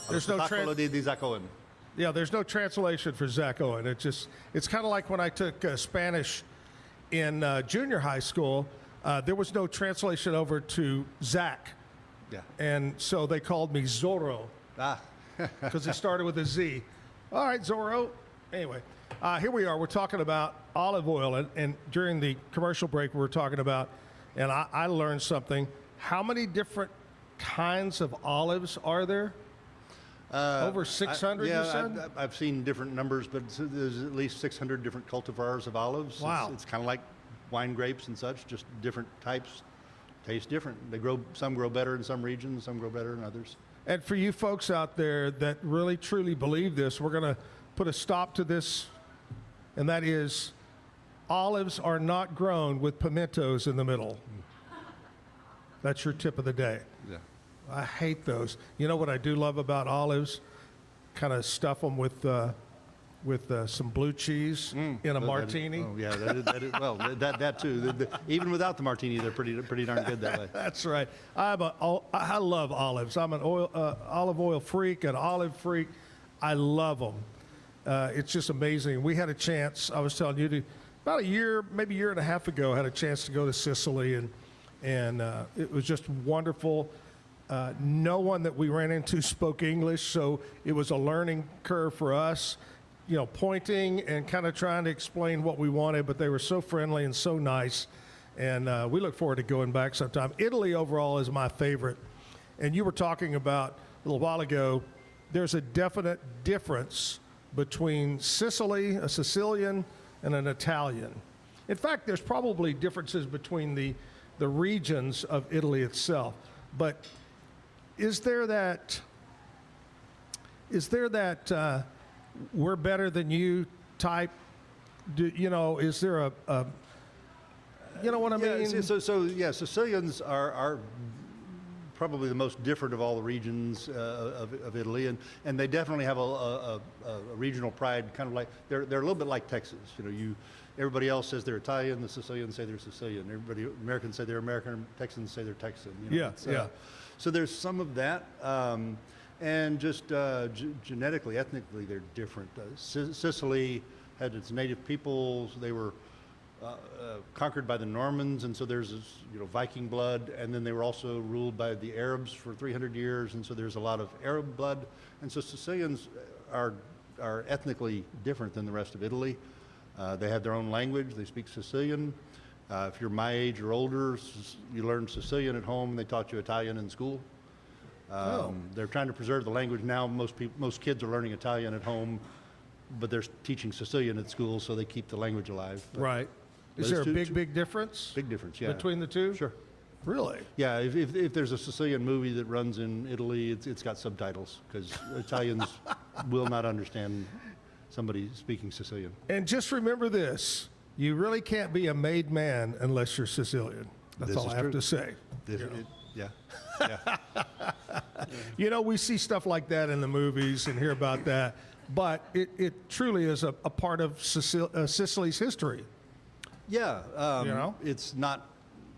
There's no di Zack Owen. Yeah, there's no translation for Zack Owen. It's kind of like when I took Spanish in junior high school. There was no translation over to Zach. Yeah. And so they called me Zorro. Because it started with a Z. All right, Zorro. Anyway. Here we are. We're talking about olive oil, and during the commercial break, we were talking about, and I learned something. How many different kinds of olives are there? Over 600, you said? I've seen different numbers, but there's at least 600 different cultivars of olives. Wow. It's kind of like wine grapes and such, just different types. Taste different. Some grow better in some regions, some grow better in others. And for you folks out there that really, truly believe this, we're going to put a stop to this. And that is, olives are not grown with pimentos in the middle. That's your tip of the day. Yeah. I hate those. You know what I do love about olives? Kind of stuff them with some blue cheese in a martini. That too. Even without the martini, they're pretty darn good that way. That's right. I love olives. I'm an olive oil freak, an olive freak. I love them. It's just amazing. We had a chance, I was telling you, about a year, maybe a year and a half ago, I had a chance to go to Sicily, and it was just wonderful. No one that we ran into spoke English, so it was a learning curve for us, pointing and kind of trying to explain what we wanted, but they were so friendly and so nice. And we look forward to going back sometime. Italy overall is my favorite. And you were talking about a little while ago, there's a definite difference between Sicily, a Sicilian, and an Italian. In fact, there's probably differences between the regions of Italy itself. But is there that we're better than you type? Is there a you know what I mean? Sicilians are probably the most different of all the regions of Italy, and they definitely have a regional pride, kind of like they're a little bit like Texas. Everybody else says they're Italian, the Sicilians say they're Sicilian. Americans say they're American, Texans say they're Texan. So there's some of that, and just genetically, ethnically, they're different. Sicily had its native peoples. They were conquered by the Normans, and so there's this, Viking blood, and then they were also ruled by the Arabs for 300 years, and so there's a lot of Arab blood, and so Sicilians are ethnically different than the rest of Italy. They have their own language. They speak Sicilian. If you're my age or older, you learned Sicilian at home, and they taught you Italian in school. They're trying to preserve the language now. Most kids are learning Italian at home, but they're teaching Sicilian at school, so they keep the language alive. Right. Is there a big difference? Big difference, yeah. Between the two? Sure. Really? Yeah, if there's a Sicilian movie that runs in Italy, it's got subtitles, because Italians will not understand somebody speaking Sicilian. And just remember this, you really can't be a made man unless you're Sicilian. That's all I have to say. Yeah. We see stuff like that in the movies and hear about that, but it truly is a part of Sicily's history. Yeah, it's not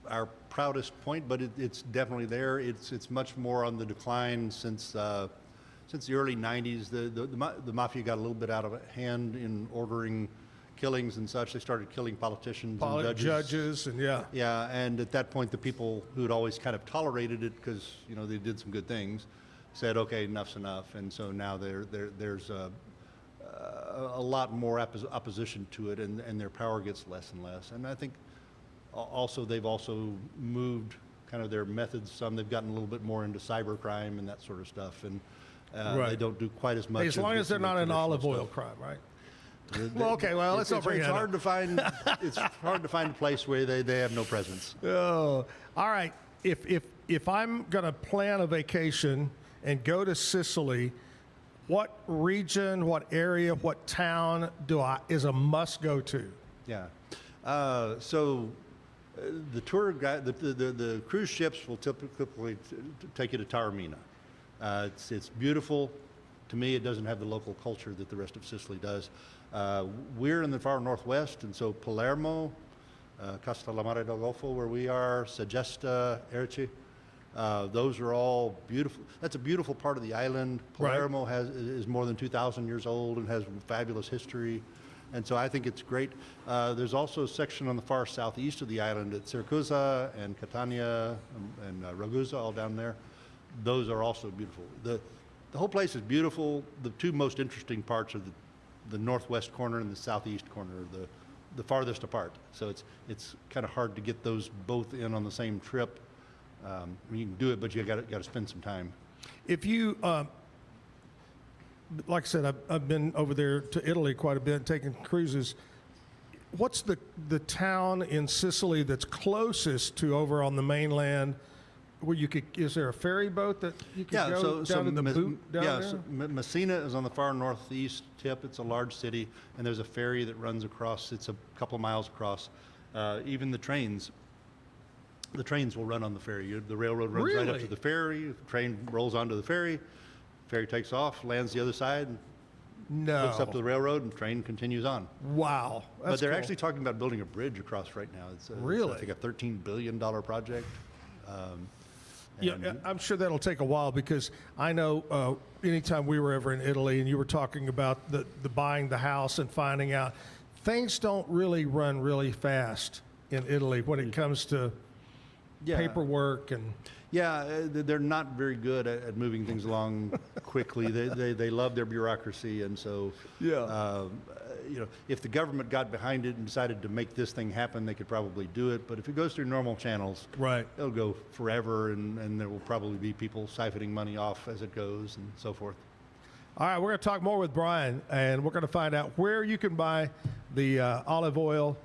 our proudest point, but it's definitely there. It's much more on the decline since the early 90s. The mafia got a little bit out of hand in ordering killings and such. They started killing politicians and judges, and yeah. And at that point, the people who had always kind of tolerated it because they did some good things said, "Okay, enough's enough." And so now there's a lot more opposition to it, and their power gets less and less. And I think also they've also moved kind of their methods some. They've gotten a little bit more into cybercrime and that sort of stuff, and they don't do quite as much. As long as they're not an olive oil crime, right? Let's not bring that up. It's hard to find a place where they have no presence. Oh, all right. If I'm going to plan a vacation and go to Sicily, what region, what area, what town is a must go to? Yeah. So the tour guide, the cruise ships will typically take you to Taormina. It's beautiful. To me, it doesn't have the local culture that the rest of Sicily does. We're in the far northwest, and so Palermo, Castellammare del Golfo, where we are, Segesta, Erci, those are all beautiful. That's a beautiful part of the island. Palermo is more than 2,000 years old and has fabulous history, and so I think it's great. There's also a section on the far southeast of the island at Siracusa and Catania and Ragusa, all down there. Those are also beautiful. The whole place is beautiful. The two most interesting parts are the northwest corner and the southeast corner, the farthest apart. So it's kind of hard to get those both in on the same trip. You can do it, but you got to spend some time. If you, like I said, I've been over there to Italy quite a bit, taking cruises. What's the town in Sicily that's closest to over on the mainland? Where is there a ferry boat that you can go down to the boot down there? So Messina is on the far northeast tip. It's a large city, and there's a ferry that runs across. It's a couple of miles across. Even the trains will run on the ferry. The railroad runs right up to the ferry. The train rolls onto the ferry. Ferry takes off, lands the other side, hooks up to the railroad, and the train continues on. Wow. But they're actually talking about building a bridge across right now. It's I think a $13 billion project. I'm sure that'll take a while, because I know anytime we were ever in Italy and you were talking about the buying the house and finding out, things don't really run really fast in Italy when it comes to paperwork and. Yeah, they're not very good at moving things along quickly. They love their bureaucracy, and so if the government got behind it and decided to make this thing happen, they could probably do it. But if it goes through normal channels, right, it'll go forever, and there will probably be people siphoning money off as it goes and so forth. All right, we're going to talk more with Brian, and we're going to find out where you can buy the olive oil,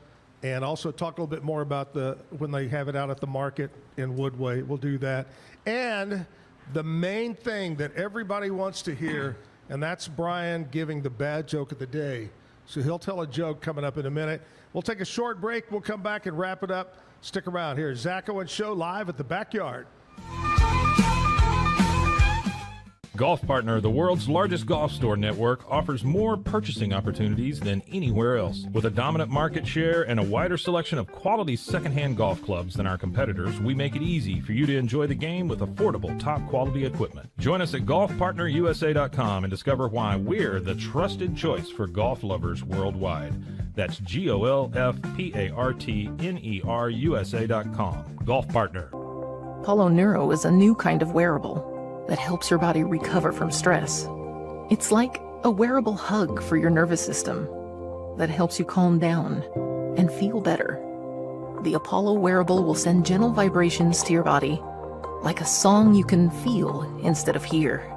and also talk a little bit more about when they have it out at the market in Woodway. We'll do that. And the main thing that everybody wants to hear, and that's Brian giving the bad joke of the day. So he'll tell a joke coming up in a minute. We'll take a short break. We'll come back and wrap it up. Stick around here. Zack Owen Show live at the Backyard. Golf Partner, the world's largest golf store network, offers more purchasing opportunities than anywhere else. With a dominant market share and a wider selection of quality secondhand golf clubs than our competitors, we make it easy for you to enjoy the game with affordable, top-quality equipment. Join us at golfpartnerusa.com and discover why we're the trusted choice for golf lovers worldwide. That's GOLFPARTNERUSA.com. Golf Partner. Apollo Neuro is a new kind of wearable that helps your body recover from stress. It's like a wearable hug for your nervous system that helps you calm down and feel better. The Apollo wearable will send gentle vibrations to your body, like a song you can feel instead of hear.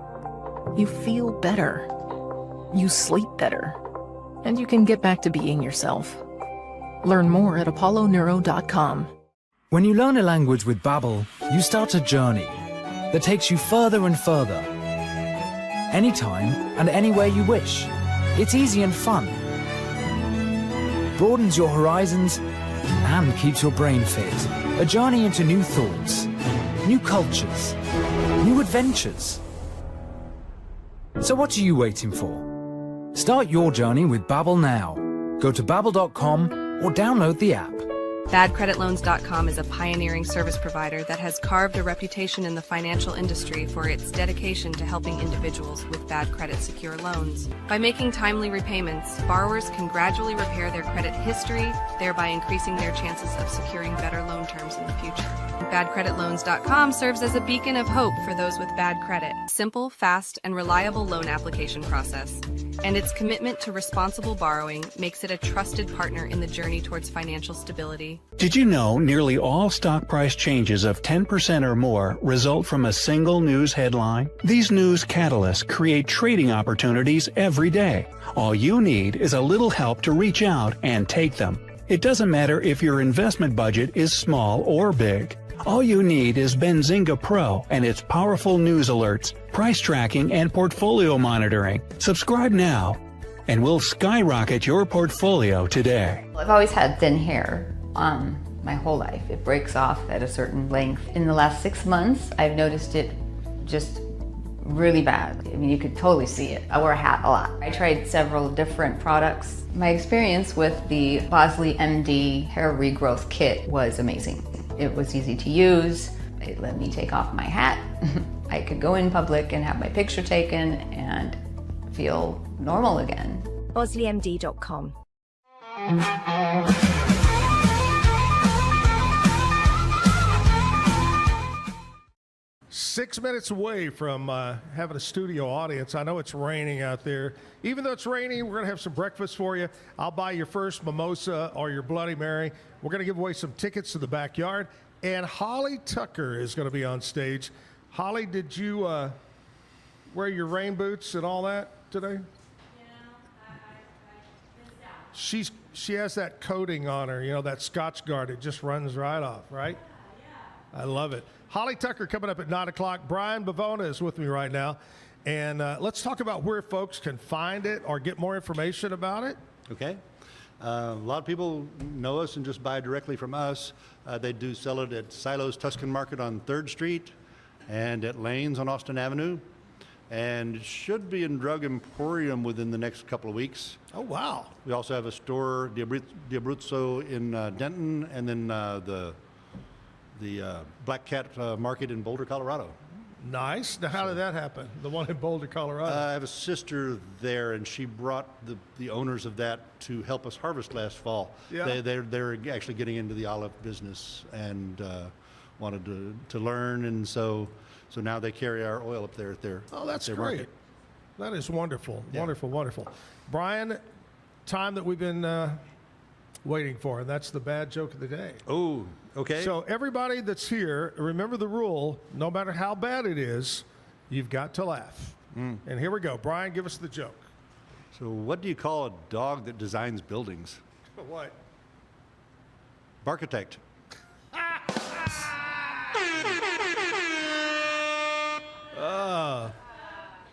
You feel better, you sleep better, and you can get back to being yourself. Learn more at apolloneuro.com. When you learn a language with Babbel, you start a journey that takes you further and further. Anytime and anywhere you wish. It's easy and fun. Broadens your horizons and keeps your brain fit. A journey into new thoughts, new cultures, new adventures. So what are you waiting for? Start your journey with Babbel now. Go to babbel.com or download the app. BadCreditLoans.com is a pioneering service provider that has carved a reputation in the financial industry for its dedication to helping individuals with bad credit secure loans. By making timely repayments, borrowers can gradually repair their credit history, thereby increasing their chances of securing better loan terms in the future. BadCreditLoans.com serves as a beacon of hope for those with bad credit. Simple, fast, and reliable loan application process. And its commitment to responsible borrowing makes it a trusted partner in the journey towards financial stability. Did you know nearly all stock price changes of 10% or more result from a single news headline? These news catalysts create trading opportunities every day. All you need is a little help to reach out and take them. It doesn't matter if your investment budget is small or big. All you need is Benzinga Pro and its powerful news alerts, price tracking, and portfolio monitoring. Subscribe now, and we'll skyrocket your portfolio today. I've always had thin hair my whole life. It breaks off at a certain length. In the last 6 months, I've noticed it just really bad. I mean, you could totally see it. I wear a hat a lot. I tried several different products. My experience with the Bosley MD hair regrowth kit was amazing. It was easy to use. It let me take off my hat. I could go in public and have my picture taken and feel normal again. BosleyMD.com. 6 minutes away from having a studio audience. I know it's raining out there. Even though it's raining, we're going to have some breakfast for you. I'll buy your first mimosa or your Bloody Mary. We're going to give away some tickets to the Backyard. And Holly Tucker is going to be on stage. Holly, did you wear your rain boots and all that today? She has that coating on her, you know, that Scotch Guard. It just runs right off, right? Yeah. I love it. Holly Tucker coming up at 9 o'clock. Brian Bivona is with me right now. And let's talk about where folks can find it or get more information about it. Okay. A lot of people know us and just buy directly from us. They do sell it at Silo's Tuscan Market on 3rd Street and at Lane's on Austin Avenue. And it should be in Drug Emporium within the next couple of weeks. Oh, wow. We also have a store, Di Abruzzo in Denton, and then the Black Cat Market in Boulder, Colorado. Nice. Now, how did that happen? The one in Boulder, Colorado? I have a sister there, and she brought the owners of that to help us harvest last fall. Yeah. They're actually getting into the olive business and wanted to learn, and so now they carry our oil up there at their Oh, that's their great. market. That is wonderful. Yeah. Wonderful, wonderful. Brian, time that we've been waiting for, and that's the bad joke of the day. Oh, okay. So everybody that's here, remember the rule, no matter how bad it is, you've got to laugh. And here we go. Brian, give us the joke. So what do you call a dog that designs buildings? What? Barkitect.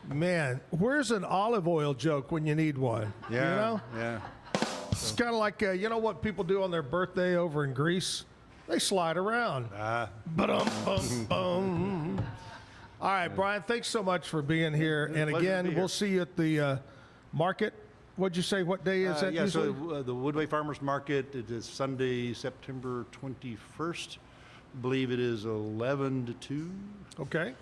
Man, where's an olive oil joke when you need one? Yeah, You know? yeah. It's kind of like, you know what people do on their birthday over in Greece? They slide around. Ba-dum-bum-bum. All right, Brian, thanks so much for being here. And Pleasure to again, be here. we'll see you at the market. What'd you say? What day is that Yeah, usually? so the Woodway Farmers Market, it is Sunday, September 21st. I believe it is 11 to 2. Okay.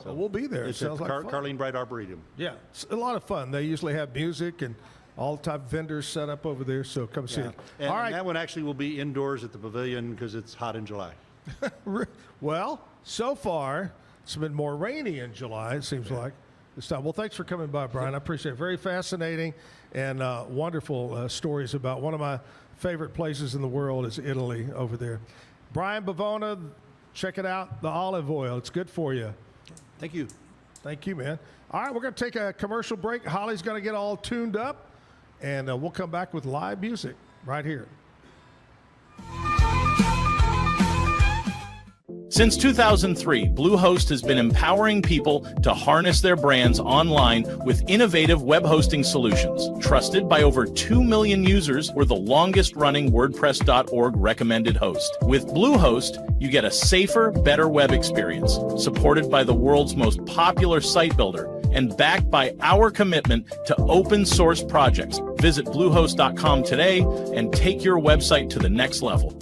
So we'll be there. It's Sounds at like fun. Carlene Bright Arboretum. Yeah, it's a lot of fun. They usually have music and all type of vendors set up over there, so come see Yeah. it. And All right. that one actually will be indoors at the pavilion because it's hot in July. Well, so far, it's been more rainy in July, it seems like, this time. Well, thanks for coming by, Brian. I appreciate it. Very fascinating and wonderful stories about one of my favorite places in the world is Italy over there. Brian Bivona, check it out, the olive oil. It's good for you. Thank you. Thank you, man. All right, we're going to take a commercial break. Holly's going to get all tuned up, and we'll come back with live music right here. Since 2003, Bluehost has been empowering people to harness their brands online with innovative web hosting solutions. Trusted by over 2 million users, we're the longest-running WordPress.org recommended host. With Bluehost, you get a safer, better web experience, supported by the world's most popular site builder, and backed by our commitment to open source projects. Visit Bluehost.com today and take your website to the next level.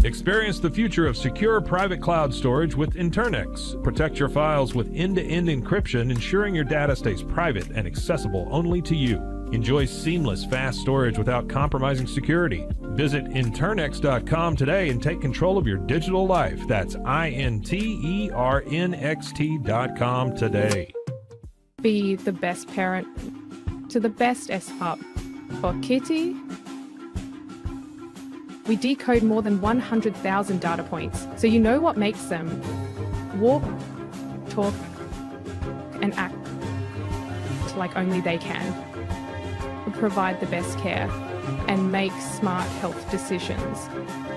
Experience the future of secure private cloud storage with Internex. Protect your files with end-to-end encryption, ensuring your data stays private and accessible only to you. Enjoy seamless, fast storage without compromising security. Visit Internex.com today and take control of your digital life. That's INTERNXT.com today. Be the best parent to the best S-Pup. For Kitty, we decode more than 100,000 data points, so you know what makes them walk, talk, and act like only they can. We provide the best care and make smart health decisions,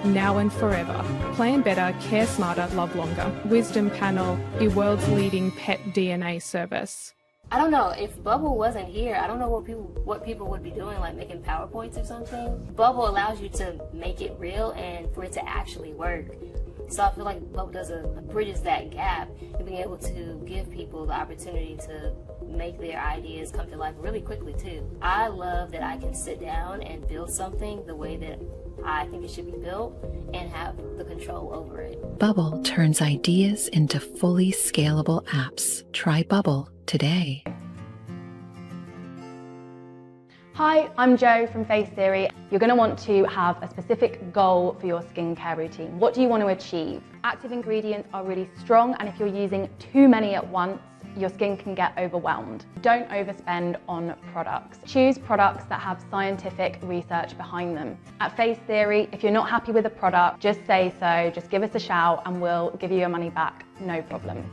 now and forever. Plan better, care smarter, love longer. Wisdom Panel, the world's leading pet DNA service. I don't know, if Bubble wasn't here, I don't know what people would be doing, like making PowerPoints or something. Bubble allows you to make it real and for it to actually work. So I feel like Bubble bridges that gap and being able to give people the opportunity to make their ideas come to life really quickly too. I love that I can sit down and build something the way that I think it should be built and have the control over it. Bubble turns ideas into fully scalable apps. Try Bubble today. Hi, I'm Jo from Face Theory. You're going to want to have a specific goal for your skincare routine. What do you want to achieve? Active ingredients are really strong, and if you're using too many at once, your skin can get overwhelmed. Don't overspend on products. Choose products that have scientific research behind them. At Face Theory, if you're not happy with a product, just say so, just give us a shout and we'll give you your money back, no problem.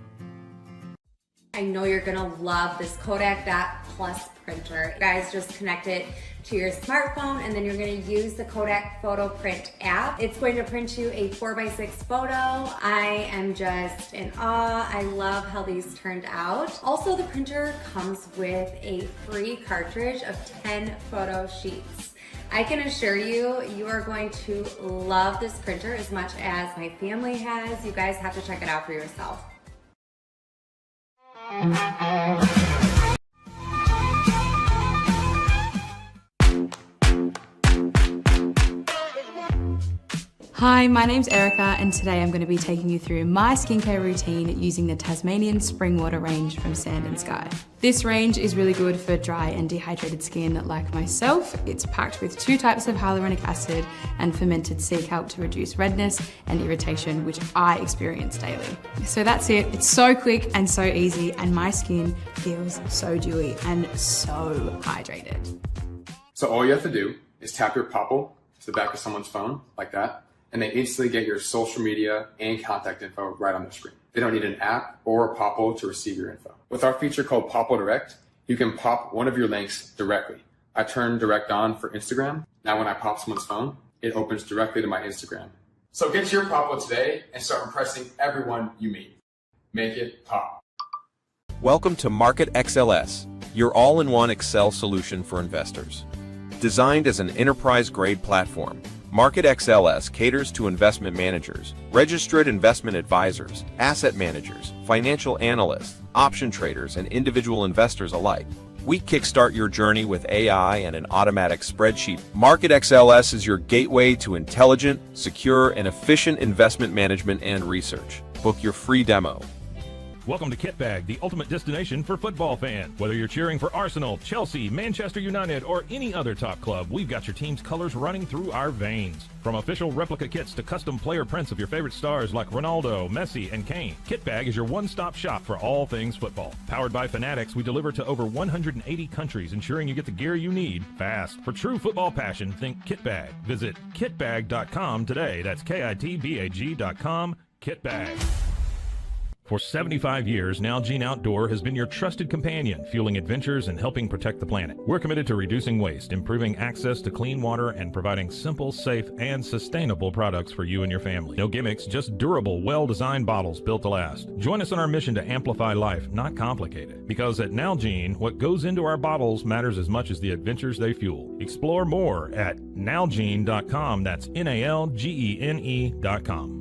I know you're gonna love this Kodak Dot Plus printer. You guys just connect it to your smartphone and then you're gonna use the Kodak Photo Print app. It's going to print you a 4x6 photo. I am just in awe. I love how these turned out. Also, the printer comes with a free cartridge of 10 photo sheets. I can assure you, you are going to love this printer as much as my family has. You guys have to check it out for yourself. Hi, my name's Erica, and today I'm going to be taking you through my skincare routine using the Tasmanian Spring Water range from Sand and Sky. This range is really good for dry and dehydrated skin like myself. It's packed with 2 types of hyaluronic acid and fermented sea kelp to reduce redness and irritation, which I experience daily. So that's it. It's so quick and so easy, and my skin feels so dewy and so hydrated. So all you have to do is tap your Popple to the back of someone's phone, like that, and they instantly get your social media and contact info right on their screen. They don't need an app or a Popple to receive your info. With our feature called Popple Direct, you can pop one of your links directly. I turned Direct on for Instagram. Now when I pop someone's phone, it opens directly to my Instagram. So get your Popple today and start impressing everyone you meet. Make it pop. Welcome to Market XLS, your all-in-one Excel solution for investors. Designed as an enterprise-grade platform, Market XLS caters to investment managers, registered investment advisors, asset managers, financial analysts, option traders, and individual investors alike. We kickstart your journey with AI and an automatic spreadsheet. Market XLS is your gateway to intelligent, secure, and efficient investment management and research. Book your free demo. Welcome to Kitbag, the ultimate destination for football fans. Whether you're cheering for Arsenal, Chelsea, Manchester United, or any other top club, we've got your team's colors running through our veins. From official replica kits to custom player prints of your favorite stars like Ronaldo, Messi, and Kane, Kitbag is your one-stop shop for all things football. Powered by Fanatics, we deliver to over 180 countries, ensuring you get the gear you need fast. For true football passion, think Kitbag. Visit kitbag.com today. That's kitbag.com. Kitbag. For 75 years, Nalgene Outdoor has been your trusted companion, fueling adventures and helping protect the planet. We're committed to reducing waste, improving access to clean water, and providing simple, safe, and sustainable products for you and your family. No gimmicks, just durable, well-designed bottles built to last. Join us on our mission to amplify life, not complicate it. Because at Nalgene, what goes into our bottles matters as much as the adventures they fuel. Explore more at nalgene.com. That's NALGENE.com.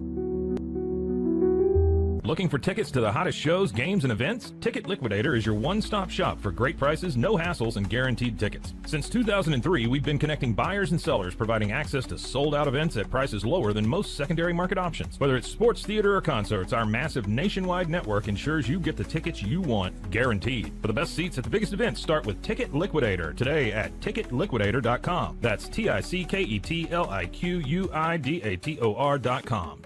Looking for tickets to the hottest shows, games, and events? Ticket Liquidator is your one-stop shop for great prices, no hassles, and guaranteed tickets. Since 2003, we've been connecting buyers and sellers, providing access to sold-out events at prices lower than most secondary market options. Whether it's sports, theater, or concerts, our massive nationwide network ensures you get the tickets you want, guaranteed. For the best seats at the biggest events, start with Ticket Liquidator today at ticketliquidator.com. That's TICKETLIQUIDATOR.com.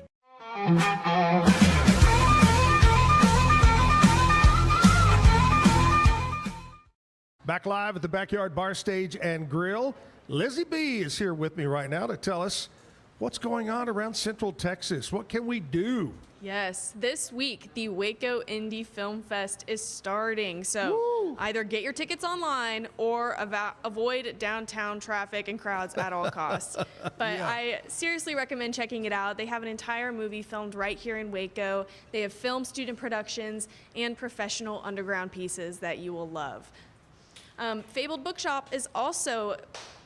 Back live at the Backyard Bar Stage and Grill. Lizzie B is here with me right now to tell us what's going on around Central Texas. What can we do? Yes, this week the Waco Indie Film Fest is starting. So either get your tickets online or avoid downtown traffic and crowds at all costs. But yeah. I seriously recommend checking it out. They have an entire movie filmed right here in Waco. They have film student productions and professional underground pieces that you will love. Fabled Bookshop is also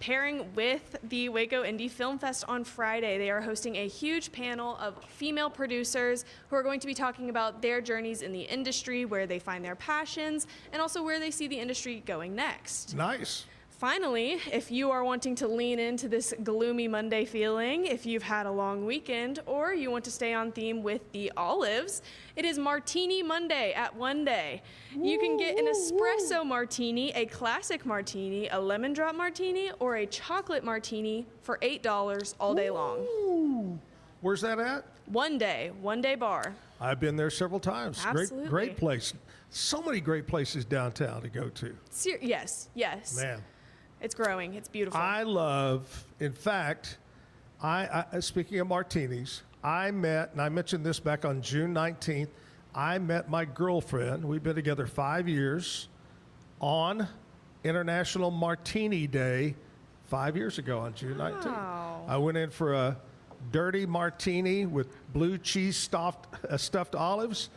pairing with the Waco Indie Film Fest on Friday. They are hosting a huge panel of female producers who are going to be talking about their journeys in the industry, where they find their passions, and also where they see the industry going next. Nice. Finally, if you are wanting to lean into this gloomy Monday feeling, if you've had a long weekend, or you want to stay on theme with the olives, it is Martini Monday at One Day. You can get an espresso martini, a classic martini, a lemon drop martini, or a chocolate martini for $8 all day long. Where's that at? One Day Bar. I've been there several times. Absolutely. Great place. So many great places downtown to go to. Yes. Man. It's growing. It's beautiful. I love, in fact, I speaking of martinis, I met, and I mentioned this back on June 19th, I met my girlfriend. We've been together 5 years on International Martini Day 5 years ago on June 19th. Wow. I went in for a dirty martini with blue cheese stuffed olives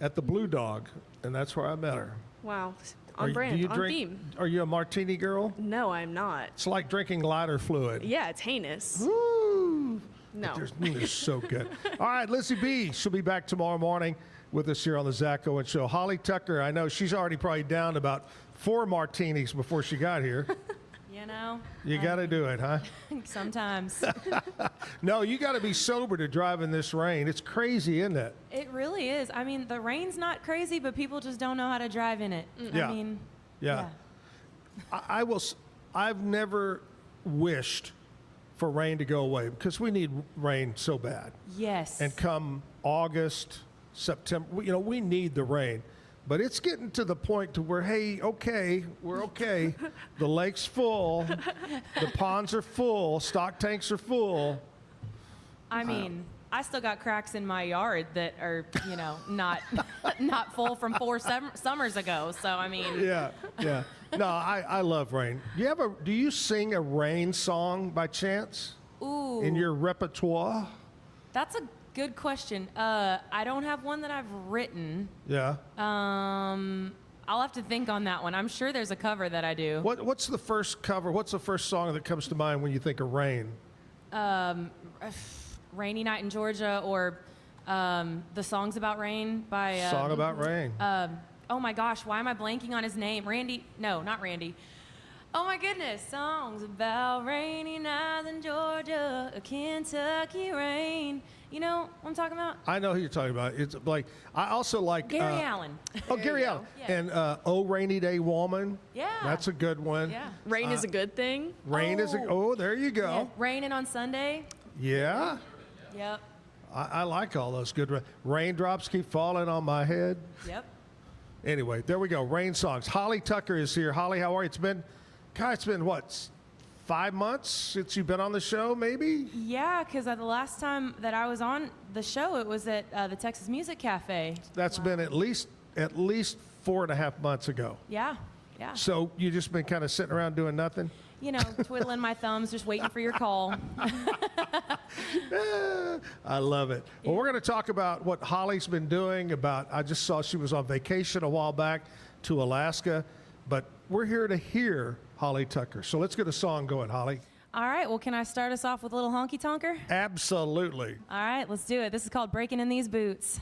at the Blue Dog, and that's where I met her. Wow. On brand, on theme. Are you a martini girl? No, I'm not. It's like drinking lighter fluid. Yeah, it's heinous. Woo! No. They're so good. All right, Lizzie B, she'll be back tomorrow morning with us here on the Zack Owen Show. Holly Tucker, I know she's already probably down about 4 martinis before she got here. you know? You got to do it, huh? Sometimes. No, you got to be sober to drive in this rain. It's crazy, isn't it? It really is. I mean, the rain's not crazy, but people just don't know how to drive in it. Yeah. I mean, Yeah. I've never wished for rain to go away because we need rain so bad. yes. And come August, September, we need the rain. But it's getting to the point to where, hey, okay, we're okay. The lake's full. The ponds are full. Stock tanks are full. I mean, I still got cracks in my yard that are, not not full from 4 summers ago. So, I mean. Yeah. No, I love rain. Do you sing a rain song by chance? Ooh. In your repertoire? That's a good question. I don't have one that I've written. Yeah. I'll have to think on that one. I'm sure there's a cover that I do. What's the first cover? What's the first song that comes to mind when you think of rain? Rainy Night in Georgia, or the Songs About Rain by... Song About Rain. Oh my gosh, why am I blanking on his name? Randy? No, not Randy. Oh my goodness, songs about rainy nights in Georgia, a Kentucky rain. You know what I'm talking about? I know who you're talking about. It's like, I also like... Gary Allen. Oh, Gary Allen. Yeah. And Oh Rainy Day Woman. Yeah. That's a good one. Yeah. Rain is a good thing. Rain is a... Oh, there you go. Yeah. Raining on Sunday. Yeah. Yep. I like all those good... Raindrops keep falling on my head. Yep. Anyway, there we go. Rain songs. Holly Tucker is here. Holly, how are you? It's been what, 5 months since you've been on the show, maybe? Yeah, because the last time that I was on the show, it was at the Texas Music Cafe. That's been at least 4.5 months ago. Yeah. So you just been kind of sitting around doing nothing? Twiddling my thumbs, just waiting for your call. I love it. Well, we're going to talk about what Holly's been doing. I just saw she was on vacation a while back to Alaska, but we're here to hear Holly Tucker. So let's get a song going, Holly. All right, well, can I start us off with a little honky tonker? Absolutely. All right, let's do it. This is called Breaking in These Boots.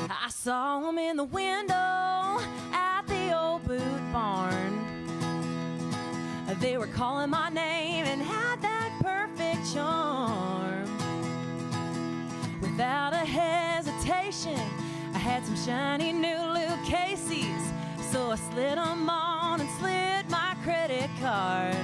I saw him in the window at the old boot barn. They were calling my name and had that perfect charm. Without a hesitation, I had some shiny new Luke Casey's, so I slid them on and slid my credit card.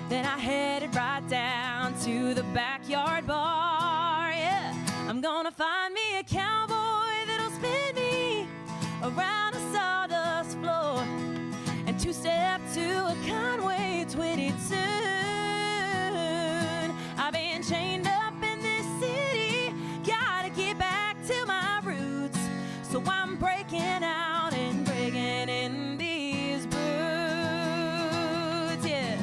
Then I headed right down to the backyard bar. Yeah, I'm gonna find me a cowboy that'll spin me around a sawdust floor and two-step to a Conway 22. I've been chained up in this city, gotta get back to my roots, so I'm breaking out and breaking in these boots, yeah.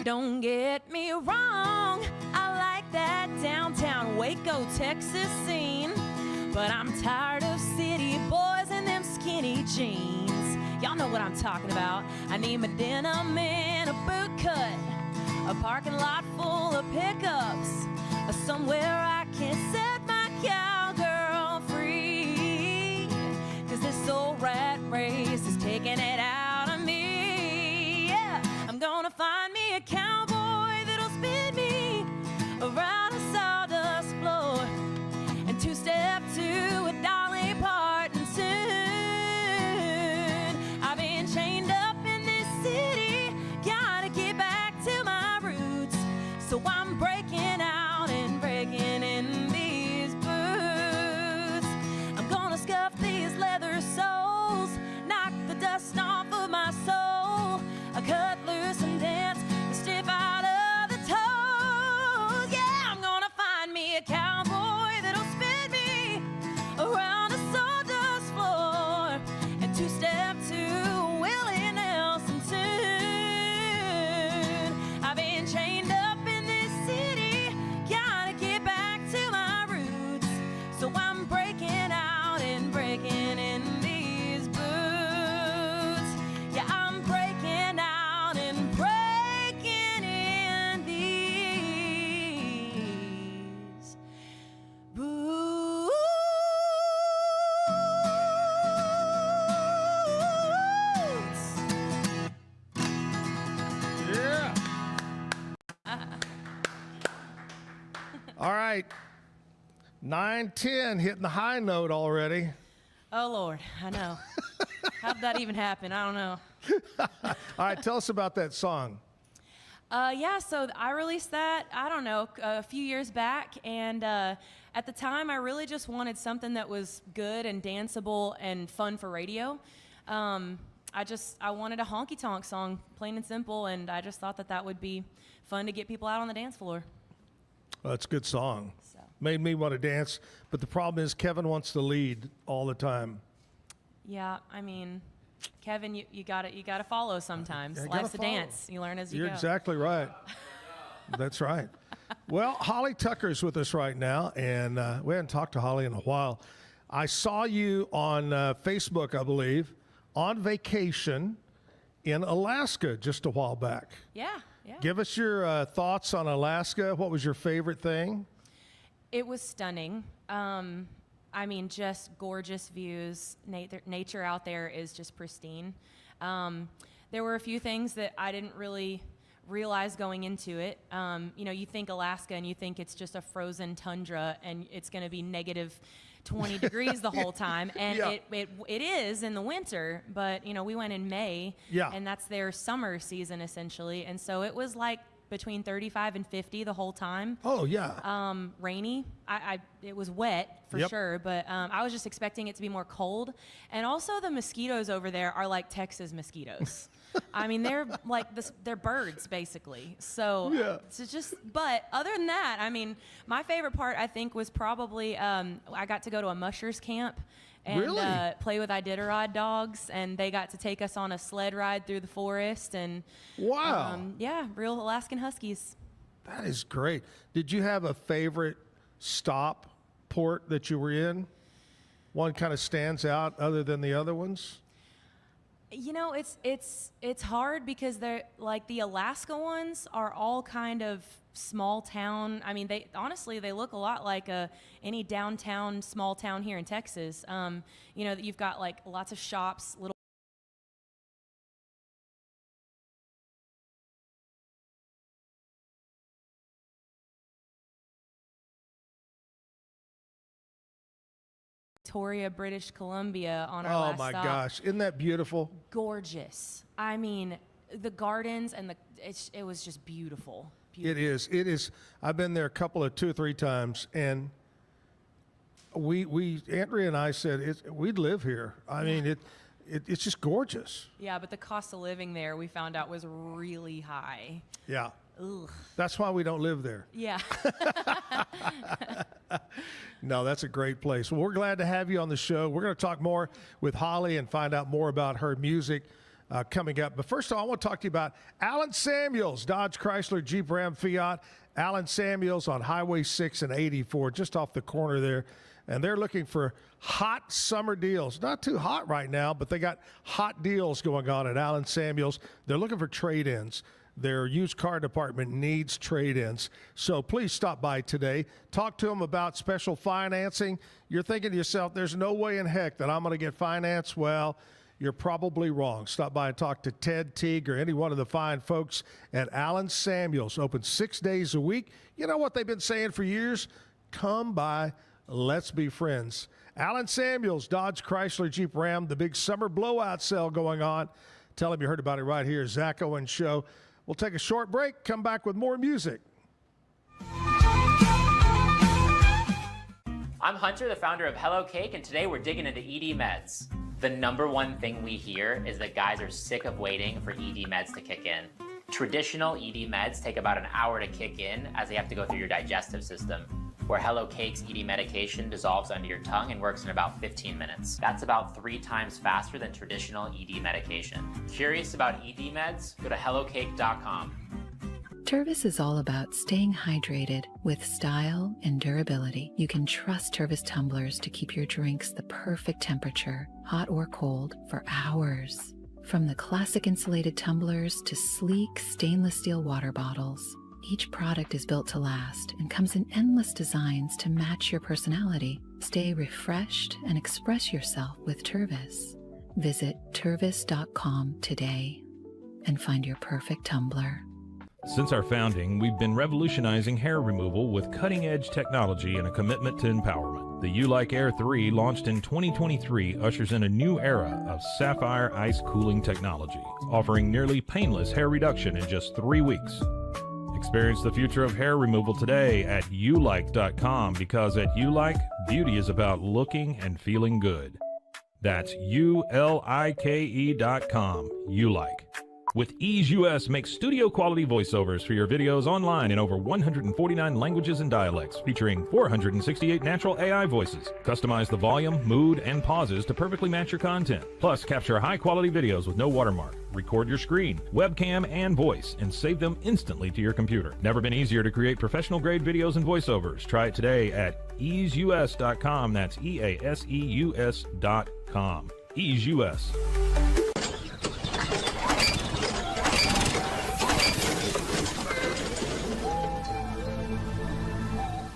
Don't get me wrong, I like that downtown Waco, Texas scene, but I'm tired of city boys and them skinny jeans. Y'all know what I'm talking about. I need my denim in a boot cut, a parking lot full of pickups, somewhere I can set my cowgirl free, 'cause this old rat race is taking it out of me. Yeah, I'm gonna find me a cowboy that'll spin me around a sawdust floor and two-step to a Dolly Parton tune. I've been chained up in this city, gotta get back to my roots, so I'm breaking out and breaking in these right. 9:10, hitting the high note already. Oh, Lord, I know. How'd that even happen? I don't know. All right, tell us about that song. Yeah, so I released that, I don't know, a few years back, and at the time I really just wanted something that was good and danceable and fun for radio. I wanted a honky-tonk song, plain and simple, and I just thought that would be fun to get people out on the dance floor. Well, that's a good song. Made me want to dance, but the problem is Kevin wants to lead all the time. Yeah, I mean, Kevin, you gotta follow sometimes. Yeah, Life's a follow. dance. You learn as you You're go. exactly right. That's right. Well, Holly Tucker's with us right now, and we haven't talked to Holly in a while. I saw you on Facebook, I believe, on vacation in Alaska just a while back. Yeah. Give us your thoughts on Alaska. What was your favorite thing? It was stunning. I mean, just gorgeous views. Nature out there is just pristine. There were a few things that I didn't really realize going into it. You think Alaska and you think it's just a frozen tundra and it's going to be negative 20 degrees the whole time. And it is in the winter, but, we went in May. Yeah. And that's their summer season, essentially. And so it was like between 35 and 50 the whole time. Oh, yeah. Rainy. It was wet for sure, but I was just expecting it to be more cold. And also the mosquitoes over there are like Texas mosquitoes. I mean, they're like they're birds basically. So but other than that, I mean, my favorite part I think was probably I got to go to a mushers camp and play with Iditarod dogs, and they got to take us on a sled ride through the forest, and real Alaskan Huskies. That is great. Did you have a favorite port that you were in? One kind of stands out other than the other ones? It's hard because they're like the Alaska ones are all kind of small town. I mean, they look a lot like any downtown small town here in Texas. You've got like lots of shops, little Victoria, British Columbia on our last stop. Oh my gosh, isn't that beautiful? Gorgeous. I mean, the gardens and it was just beautiful. It is. I've been there two or three times, and Andrea and I said we'd live here. I mean, it's just gorgeous. Yeah, but the cost of living there, we found out, was really high. Yeah. Ugh. That's why we don't live there. Yeah. No, that's a great place. Well, we're glad to have you on the show. We're going to talk more with Holly and find out more about her music coming up. But first of all, I want to talk to you about Alan Samuels, Dodge Chrysler Jeep Ram Fiat. Alan Samuels on Highway 6 and 84, just off the corner there. And they're looking for hot summer deals. Not too hot right now, but they got hot deals going on at Alan Samuels. They're looking for trade-ins. Their used car department needs trade-ins. So please stop by today. Talk to them about special financing. You're thinking to yourself, there's no way in heck that I'm going to get finance. Well, you're probably wrong. Stop by and talk to Ted Teague or any one of the fine folks at Alan Samuels. Open 6 days a week. You know what they've been saying for years? Come by. Let's be friends. Alan Samuels, Dodge Chrysler Jeep Ram, the big summer blowout sale going on. Tell them you heard about it right here, Zack Owen Show. We'll take a short break, come back with more music. I'm Hunter, the founder of Hello Cake, and today we're digging into ED meds. The #1 thing we hear is that guys are sick of waiting for ED meds to kick in. Traditional ED meds take about an hour to kick in as they have to go through your digestive system, where Hello Cake's ED medication dissolves under your tongue and works in about 15 minutes. That's about 3 times faster than traditional ED medication. Curious about ED meds? Go to hellocake.com. Tervis is all about staying hydrated with style and durability. You can trust Tervis tumblers to keep your drinks the perfect temperature, hot or cold, for hours. From the classic insulated tumblers to sleek stainless steel water bottles, each product is built to last and comes in endless designs to match your personality. Stay refreshed and express yourself with Tervis. Visit tervis.com today and find your perfect tumbler. Since our founding, we've been revolutionizing hair removal with cutting-edge technology and a commitment to empowerment. The U-Like Air 3, launched in 2023, ushers in a new era of sapphire ice cooling technology, offering nearly painless hair reduction in just 3 weeks. Experience the future of hair removal today at ulike.com, because at U-Like, beauty is about looking and feeling good. That's ulike.com, U-Like. With Ease US, make studio-quality voiceovers for your videos online in over 149 languages and dialects, featuring 468 natural AI voices. Customize the volume, mood, and pauses to perfectly match your content. Plus, capture high-quality videos with no watermark. Record your screen, webcam, and voice, and save them instantly to your computer. Never been easier to create professional-grade videos and voiceovers. Try it today at easeus.com. That's EASEUS.com. Ease US.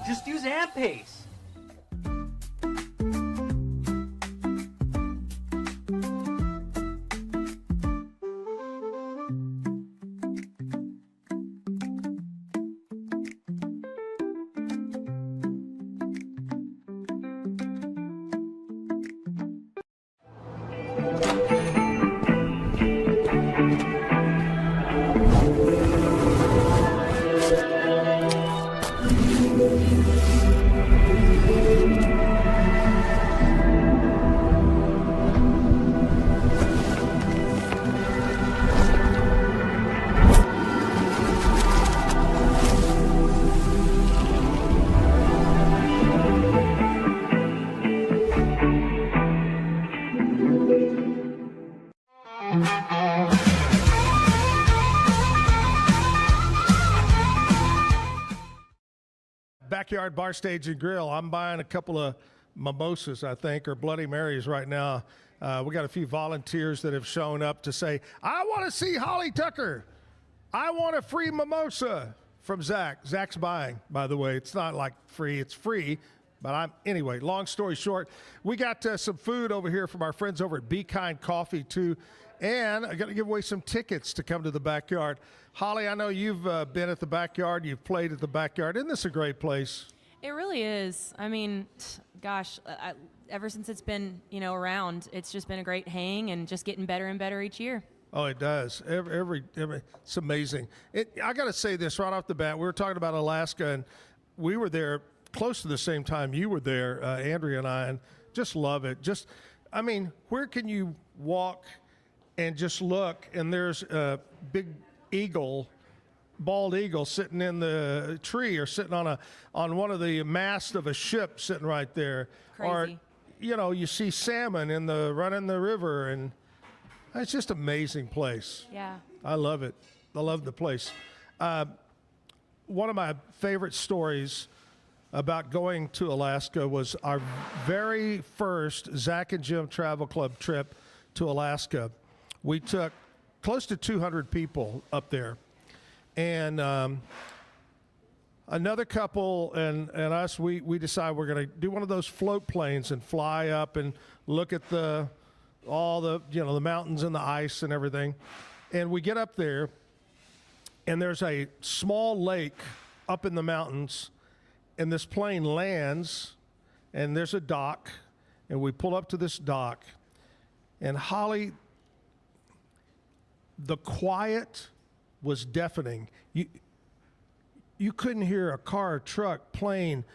Just use AmpPace. Backyard Bar Stage and Grill. I'm buying a couple of mimosas, I think, or Bloody Marys right now. We got a few volunteers that have shown up to say, I want to see Holly Tucker. I want a free mimosa from Zach. Zach's buying, by the way. It's not like free, it's free. But anyway, long story short, we got some food over here from our friends over at Be Kind Coffee, too. And I got to give away some tickets to come to the backyard. Holly, I know you've been at the backyard. You've played at the backyard. Isn't this a great place? It really is. I mean, gosh, ever since it's been, around, it's just been a great hang and just getting better and better each year. Oh, it does. Every it's amazing. I got to say this right off the bat. We were talking about Alaska, and we were there close to the same time you were there, Andrea and I, and just love it. Where can you walk and just look, and there's a big bald eagle sitting in the tree, or sitting on one of the masts of a ship sitting right there. Crazy. Or, you see salmon running the river, and it's just an amazing place. Yeah. I love it. I love the place. One of my favorite stories about going to Alaska was our very first Zach and Jim Travel Club trip to Alaska. We took close to 200 people up there, and another couple and us, we decided we're going to do one of those float planes and fly up and look at all the mountains and the ice and everything. And we get up there, and there's a small lake up in the mountains, and this plane lands, and there's a dock, and we pull up to this dock, and Holly, the quiet was deafening. You couldn't hear a car, truck, plane,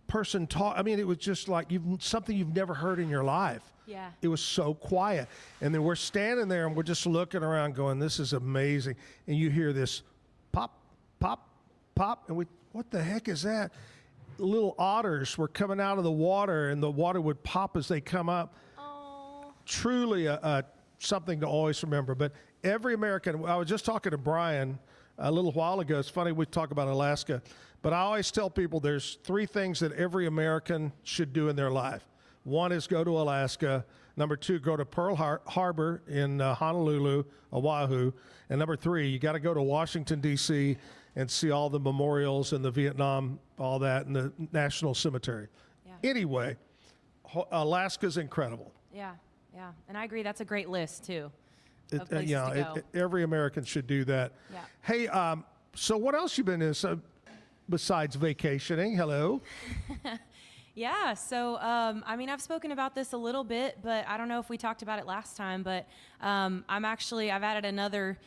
person talk. I mean, it was just like something you've never heard in your life. Yeah. It was so quiet. And then we're standing there, and we're just looking around going, this is amazing. And you hear this pop, pop, pop, and what the heck is that? Little otters were coming out of the water, and the water would pop as they come up. Oh. Truly something to always remember. But every American, I was just talking to Brian a little while ago. It's funny we talk about Alaska, but I always tell people there's 3 things that every American should do in their life. One is go to Alaska. Number 2, go to Pearl Harbor in Honolulu, Oahu. And number 3, you got to go to Washington, D.C. and see all the memorials and the Vietnam, all that, and the National Cemetery. Yeah. Anyway, Alaska's incredible. Yeah. And I agree. That's a great list, too. Every Every American should do that. Yeah. Hey, So what else you been in besides vacationing? Hello. Yeah, so I've spoken about this a little bit, but I don't know if we talked about it last time, but I've added another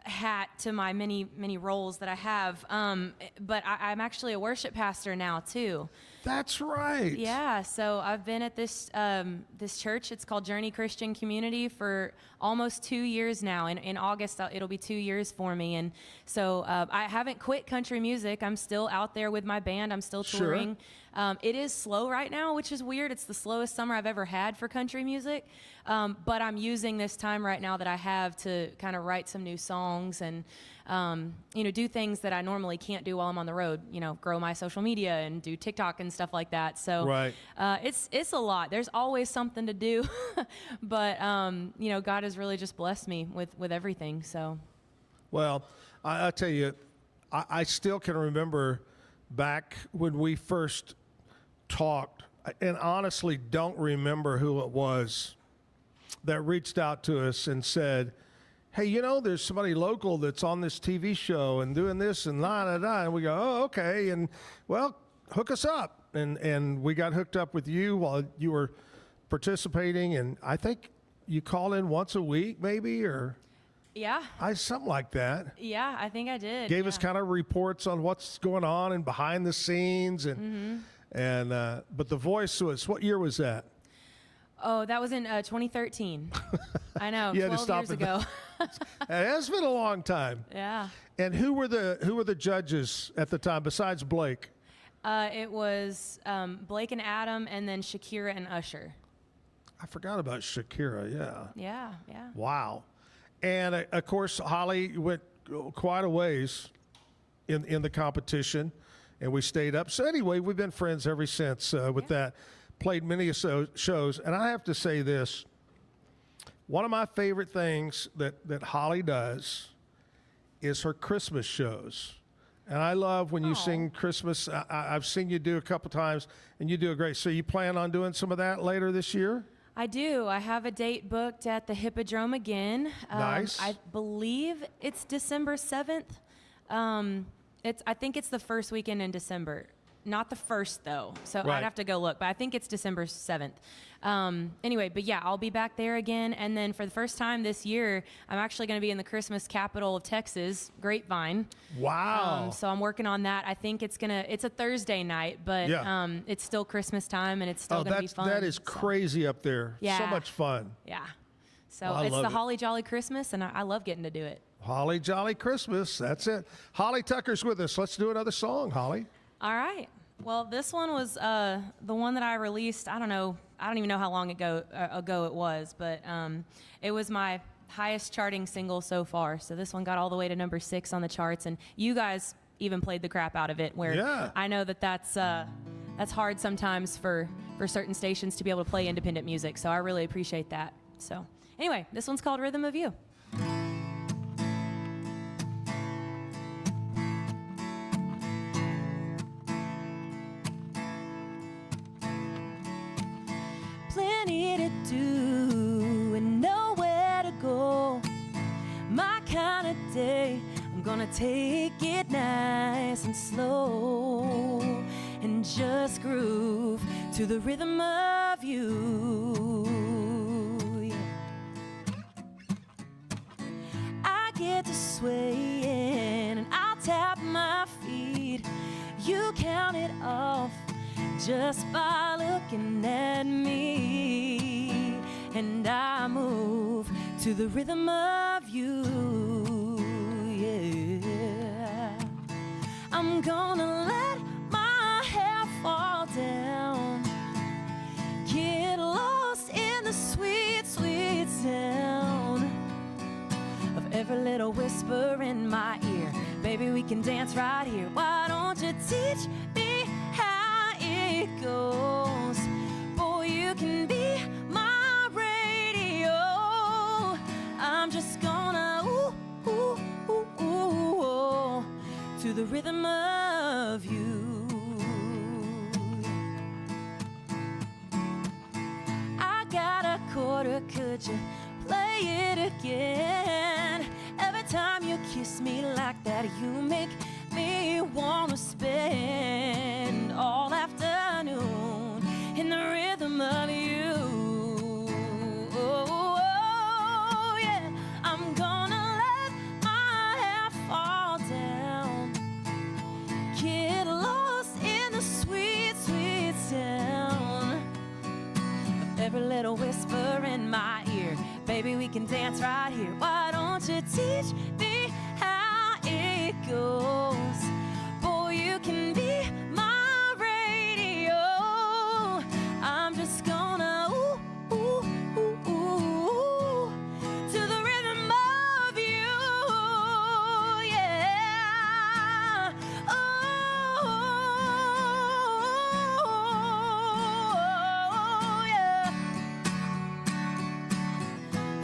hat to my many roles that I have, but I'm actually a worship pastor now too. That's right. Yeah, so I've been at this church. It's called Journey Christian Community for almost 2 years now. In August, it'll be 2 years for me. And so I haven't quit country music. I'm still out there with my band. I'm still touring. Sure. It is slow right now, which is weird. It's the slowest summer I've ever had for country music. But I'm using this time right now that I have to kind of write some new songs and do things that I normally can't do while I'm on the road, grow my social media and do TikTok and stuff like that. So right. It's a lot. There's always something to do, but God has really just blessed me with everything. So, well, I tell you, I still can remember back when we first talked, and honestly don't remember who it was that reached out to us and said, hey, there's somebody local that's on this TV show and doing this and da-da-da. And we go, oh, okay. And, well, hook us up. And we got hooked up with you while you were participating. And I think you call in once a week maybe, or yeah, something like that. Yeah, I think I did. Gave us kind of reports on what's going on and behind the scenes. And but The Voice was, what year was that? Oh, that was in 2013. I know, 12 years ago. It has been a long time. Yeah. And who were the judges at the time besides Blake? It was Blake and Adam, and then Shakira and Usher. I forgot about Shakira. Yeah. Yeah. Yeah. Wow. And of course, Holly went quite a ways in the competition, and we stayed up. So anyway, we've been friends ever since with that. Played many shows, and I have to say this. One of my favorite things that Holly does is her Christmas shows. And I love when you sing Christmas. I've seen you do a couple times, and you do a great. So you plan on doing some of that later this year? I do. I have a date booked at the Hippodrome again. Nice. I believe it's December 7th. I think it's the first weekend in December. Not the first, though, so right. I'd have to go look, but I think it's December 7th. Anyway, but yeah, I'll be back there again, and then for the first time this year, I'm actually going to be in the Christmas capital of Texas, Grapevine. Wow. So I'm working on that. I think it's a Thursday night, but yeah. It's still Christmas time, and it's still going to be fun. That is crazy up there. Yeah. So much fun. Yeah. So it's the Holly Jolly Christmas, and I love getting to do it. Holly Jolly Christmas, that's it. Holly Tucker's with us. Let's do another song, Holly. All right. Well, this one was the one that I released. I don't even know how long ago it was, but it was my highest charting single so far. So this one got all the way to number 6 on the charts, and you guys even played the crap out of it. Where I know that's hard sometimes for certain stations to be able to play independent music. So I really appreciate that. So anyway, this one's called Rhythm of You. Plenty to do and nowhere to go. My kind of day, I'm gonna take it nice and slow and just groove to the rhythm of you. Yeah. I get to swaying and I'll tap my feet. You count it off just by looking at me, and I move to the rhythm of you, yeah. I'm gonna let my hair fall down, get lost in the sweet, sweet sound of every little whisper in my ear. Baby, we can dance right here. Why don't you teach me how it goes? Boy, you can be my radio. I'm just gonna ooh, ooh, ooh, ooh, ooh, to the rhythm of you. I got a quarter, could you play it again? Every time you kiss me like that, you make me wanna spend all afternoon in the rhythm of you. Oh, yeah, I'm gonna let my hair fall down, get lost in the sweet, sweet sound of every little whisper in my ear. Baby, we can dance right here. Why don't you teach me how it goes? Boy, you can be my radio. I'm just gonna ooh, ooh, ooh, ooh, to the rhythm of you, yeah. Oh, yeah.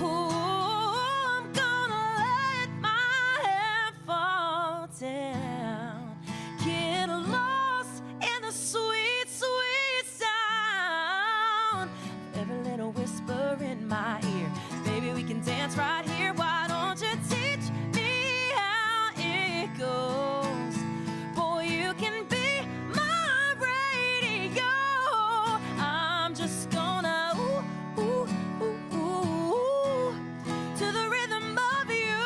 Oh, I'm gonna let my hair fall down, get lost in the sweet, sweet sound of every little whisper in my ear. Baby, we can dance right here. Why don't you teach me how it goes? Boy, you can be my radio. I'm just gonna ooh, ooh, ooh, ooh, to the rhythm of you.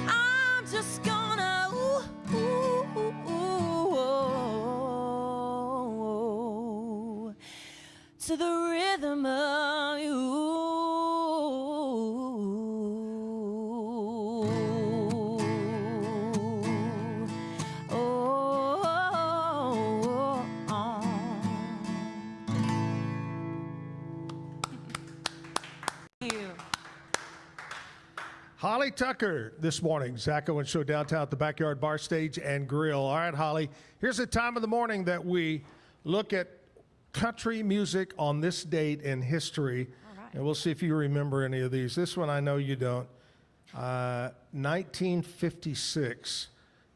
I'm just gonna ooh, ooh, ooh, ooh, to the rhythm of you. Holly Tucker this morning, Zack Owen Show downtown at the Backyard Bar Stage and Grill. All right, Holly, here's the time of the morning that we look at country music on this date in history. All right. And we'll see if you remember any of these. This one I know you don't. 1956.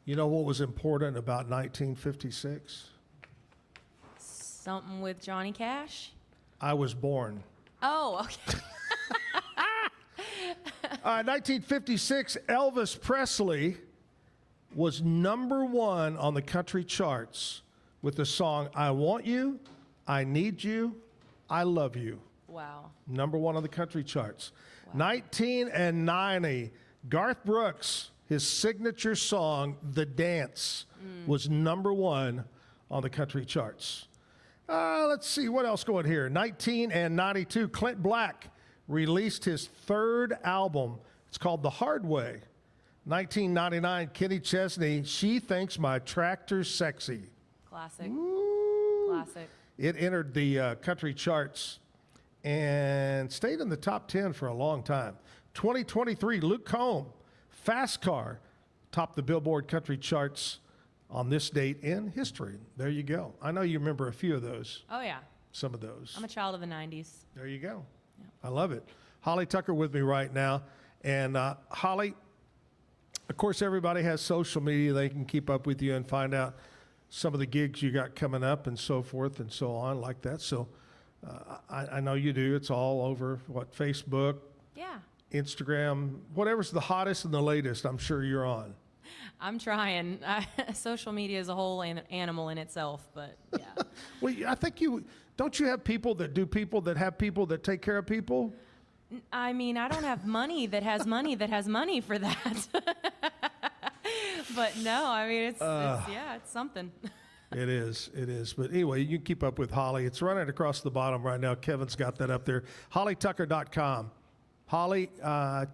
You know what was important about 1956? Something with Johnny Cash? I was born. Oh, okay. 1956, Elvis Presley was #1 on the country charts with the song I Want You, I Need You, I Love You. Wow. #1 on the country charts. 1990, Garth Brooks, his signature song, The Dance, was #1 on the country charts. Let's see, what else going here? 1992, Clint Black released his 3rd album. It's called The Hard Way. 1999, Kenny Chesney, She Thinks My Tractor's Sexy. Classic. Ooh. Classic. It entered the country charts and stayed in the top 10 for a long time. 2023, Luke Combs, Fast Car, topped the Billboard country charts on this date in history. There you go. I know you remember a few of those, Oh, yeah. some of those. I'm a child of the 90s. There you go. I love it. Holly Tucker with me right now. And Holly, of course, everybody has social media. They can keep up with you and find out some of the gigs you got coming up and so forth and so on like that. So I know you do. It's all over, Facebook, Yeah. Instagram, whatever's the hottest and the latest, I'm sure you're on. I'm trying. Social media is a whole animal in itself, but yeah. Well, I think don't you have people that do people that have people that take care of people? I mean, I don't have money that has money that has money for that. But no, I mean, it's something. It is. But anyway, you can keep up with Holly. It's running across the bottom right now. Kevin's got that up there. HollyTucker.com. Holly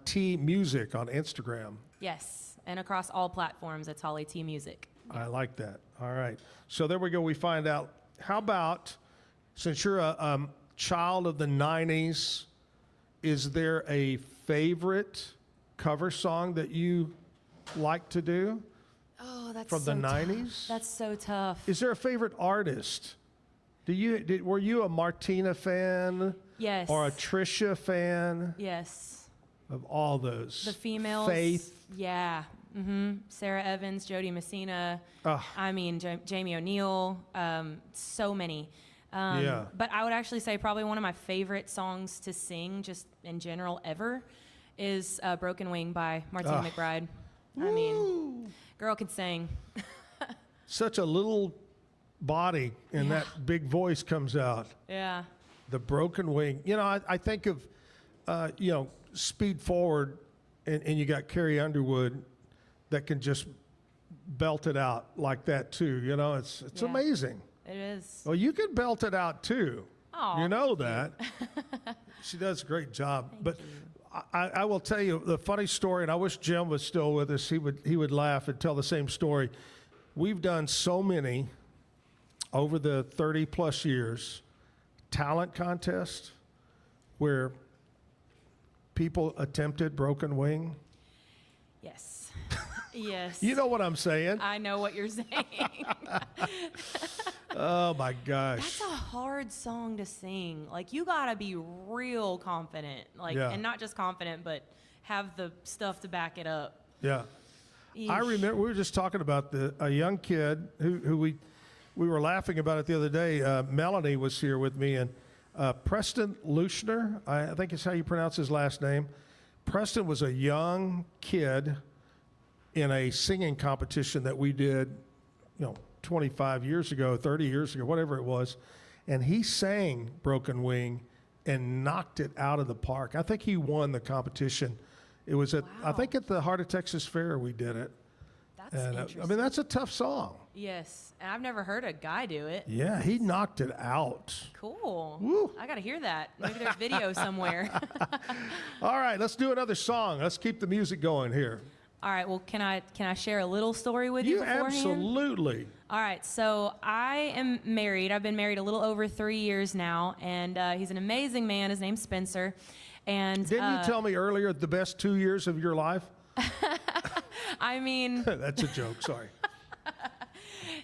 T Music on Instagram. Yes, and across all platforms, it's Holly T Music. I like that. All right. So there we go. We find out. How about, since you're a child of the 90s, is there a favorite cover song that you like to do? Oh, that's from so the 90s? That's so tough. Is there a favorite artist? Were you a Martina fan? Yes. Or a Trisha fan? Yes. Of all those. The females. Faith. Yeah. Sarah Evans, Jody Messina. Ugh. I mean, Jamie O'Neill. So many. Yeah. But I would actually say probably one of my favorite songs to sing, just in general, ever, is Broken Wing by Martina McBride. I mean, girl can sing. Such a little body, and that big voice comes out. Yeah. The Broken Wing. You know, I think of, you know, Speed Forward, and you got Carrie Underwood that can just belt it out like that too. You know, it's amazing. It is. Well, you can belt it out too. Oh, you know that. She does a great job. But I will tell you the funny story, and I wish Jim was still with us. He would laugh and tell the same story. We've done so many over the 30 plus years talent contests where people attempted Broken Wing. Yes. Yes. You know what I'm saying? I know what you're saying. Oh my gosh. That's a hard song to sing. Like, you gotta be real confident. Like, and not just confident, but have the stuff to back it up. Yeah. Eesh. I remember we were just talking about a young kid who we were laughing about it the other day. Melanie was here with me, and Preston Luschner, I think is how you pronounce his last name. Preston was a young kid in a singing competition that we did, 25 years ago, 30 years ago, whatever it was. And he sang Broken Wing and knocked it out of the park. I think he won the competition. It was I think at the Heart of Texas Fair we did it. That's interesting. I mean, that's a tough song. Yes. And I've never heard a guy do it. Yeah, he knocked it out. Cool. Woo. I got to hear that. Maybe there's video somewhere. All right, let's do another song. Let's keep the music going here. All right. Well, can I share a little story with you beforehand? Absolutely. All right. So I am married. I've been married a little over 3 years now, and he's an amazing man. His name's Spencer. And didn't you tell me earlier the best 2 years of your life? I mean, that's a joke. Sorry.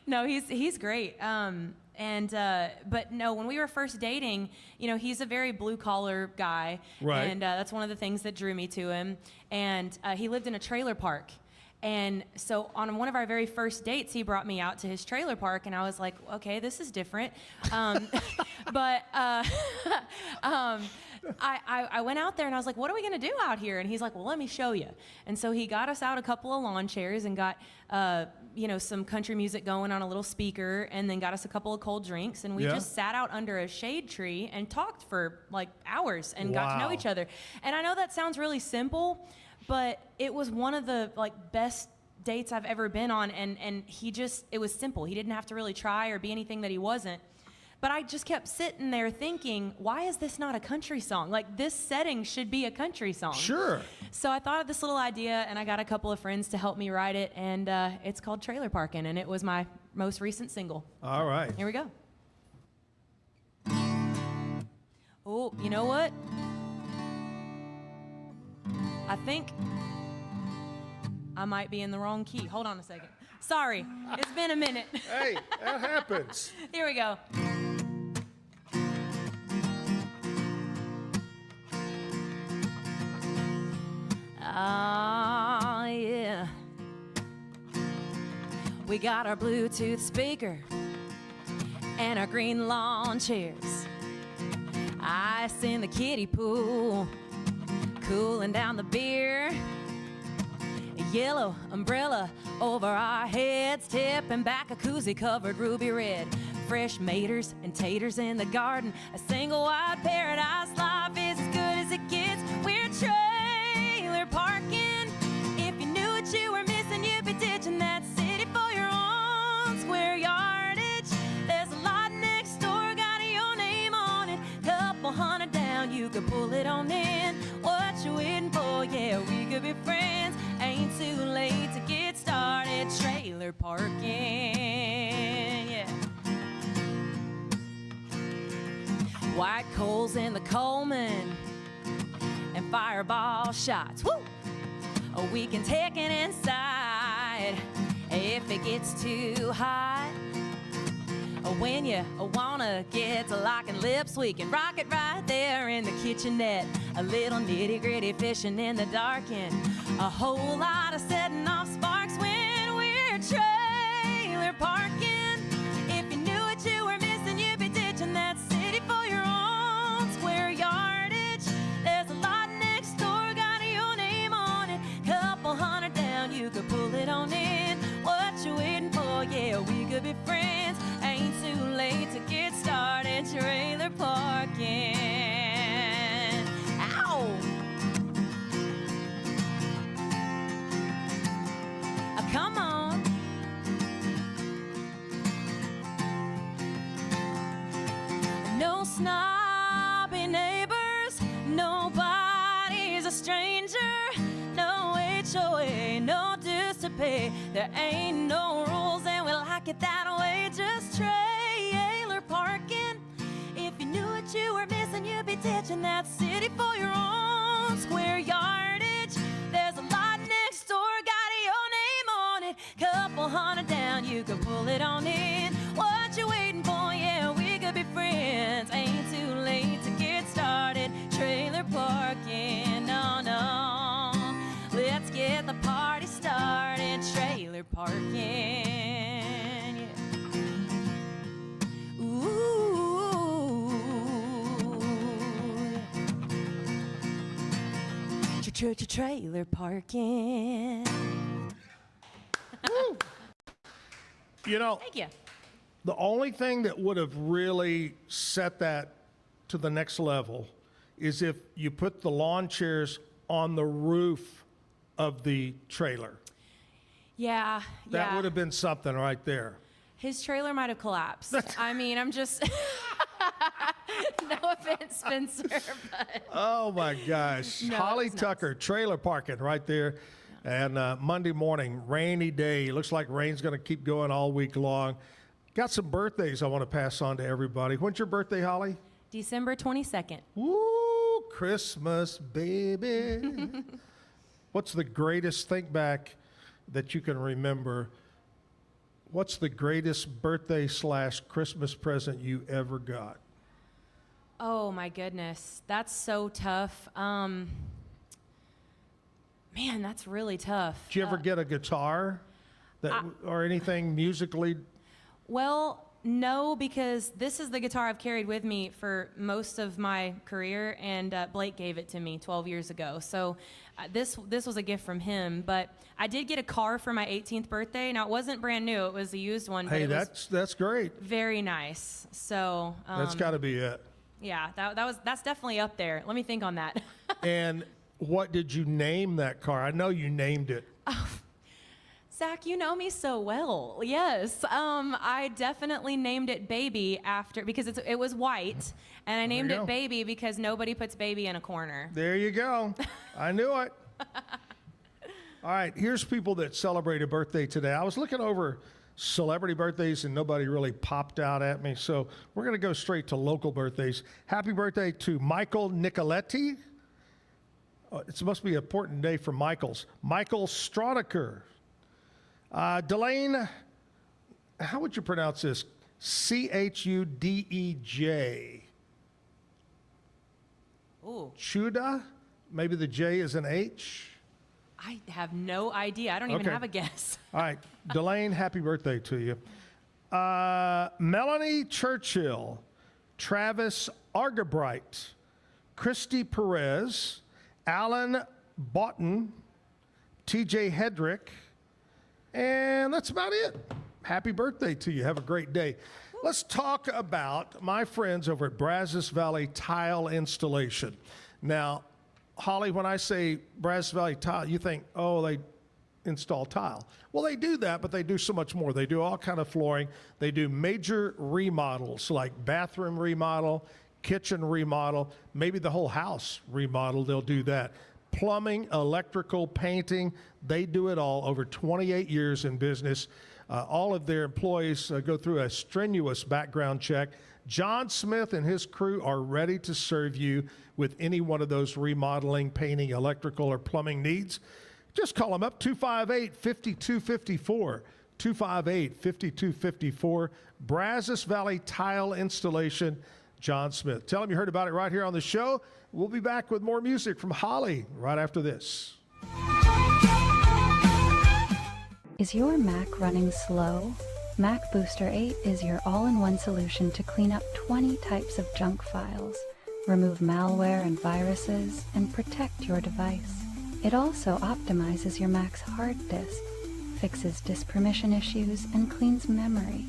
No, he's great. But no, when we were first dating, he's a very blue collar guy, right? And that's one of the things that drew me to him. And he lived in a trailer park. And so on one of our very first dates, he brought me out to his trailer park, and I was like, okay, this is different. But I went out there, and I was like, what are we going to do out here? And he's like, well, let me show you. And so he got us out a couple of lawn chairs and got, some country music going on a little speaker, and then got us a couple of cold drinks. And we just sat out under a shade tree and talked for like hours and got to know each other. And I know that sounds really simple, but it was one of the best dates I've ever been on, and it was simple. He didn't have to really try or be anything that he wasn't. But I just kept sitting there thinking, why is this not a country song? Like, this setting should be a country song. Sure. So I thought of this little idea, and I got a couple of friends to help me write it, and it's called Trailer Parkin', and it was my most recent single. All right. Here we go. Oh, you know what? I think I might be in the wrong key. Hold on a second. Sorry, it's been a minute. Hey, that happens. Here we go. Ah, yeah. We got our Bluetooth speaker and our green lawn chairs. Ice in the kiddie pool, cooling down the beer. A yellow umbrella over our heads, tipping back a koozie covered ruby red. Fresh maters and taters in the garden. A single wide paradise life is as good as it gets. We're trailer parking. If you knew what you were missing, you'd be ditching that city for your own square yardage. There's a lot next door, got your name on it. Couple hundred down, you could pull it on in. What you waiting for? Yeah, we could be friends. Ain't too late to get started. Trailer parking, yeah. White coals in the Coleman and fireball shots. Woo! We can take it inside if it gets too hot. When you wanna get to locking lips, we can rock it right there in the kitchenette. A little nitty-gritty fishing in the dark, and a whole lot of setting off sparks when we're trailer parking. If you knew what you were missing, you'd be ditching that city for your own square yardage. There's a lot next door, got your snobby neighbors. Nobody's a stranger. No HOA, no dues to pay. There ain't no rules and we like it that way. Just trailer parking. If you knew what you were missing, you'd be ditching that city for your own square yardage. There's a lot next door, got your name on it. Couple hundred down, you could pull it on in. What you waiting for? Yeah, we could be friends. Ain't too late to get started. Trailer parking, no, no. Let's get the party started. Trailer parking, yeah. Ooh, trailer parking. You know, Thank you. the only thing that would have really set that to the next level is if you put the lawn chairs on the roof of the trailer. Yeah, That yeah. would have been something right there. His trailer might have collapsed. I mean, I'm just. No offense, Spencer, but. Oh my gosh. No, Holly it's nuts. Tucker, trailer parking right there. And Monday morning, rainy day. Looks like rain's going to keep going all week long. Got some birthdays I want to pass on to everybody. When's your birthday, Holly? December 22nd. Woo, Christmas, baby. What's the greatest, think back, that you can remember? What's the greatest birthday / Christmas present you ever got? Oh my goodness, that's so tough. Man, that's really tough. Did you ever get a guitar or anything musically? Well, no, because this is the guitar I've carried with me for most of my career, and Blake gave it to me 12 years ago. So this was a gift from him. But I did get a car for my 18th birthday. Now, it wasn't brand new. It was a used one. Hey, but it was that's great. very nice. So That's got to be it. yeah, that's definitely up there. Let me think on that. And what did you name that car? I know you named it. Zach, you know me so well. Yes, I definitely named it Baby because it was white, and I named it Baby because nobody puts baby in a corner. There you go. I knew it. All right, here's people that celebrate a birthday today. I was looking over celebrity birthdays and nobody really popped out at me, so we're going to go straight to local birthdays. Happy birthday to Michael Nicoletti. It must be an important day for Michaels. Michael Stroniker. Delane, how would you pronounce this? Chudej. Ooh. Chuda? Maybe the J is an H? I have no idea. I don't even have a guess. All right. Delane, happy birthday to you. Melanie Churchill, Travis Argabright, Christy Perez, Alan Boughton, TJ Hedrick, and that's about it. Happy birthday to you. Have a great day. Let's talk about my friends over at Brazos Valley Tile Installation. Now, Holly, when I say Brazos Valley Tile, you think, oh, they install tile. Well, they do that, but they do so much more. They do all kind of flooring. They do major remodels like bathroom remodel, kitchen remodel, maybe the whole house remodel. They'll do that. Plumbing, electrical, painting, they do it all. Over 28 years in business. All of their employees go through a strenuous background check. John Smith and his crew are ready to serve you with any one of those remodeling, painting, electrical, or plumbing needs. Just call them up, 258-5254, 258-5254, Brazos Valley Tile Installation, John Smith. Tell them you heard about it right here on the show. We'll be back with more music from Holly right after this. Is your Mac running slow? Mac Booster 8 is your all-in-one solution to clean up 20 types of junk files, remove malware and viruses, and protect your device. It also optimizes your Mac's hard disk, fixes disk permission issues, and cleans memory,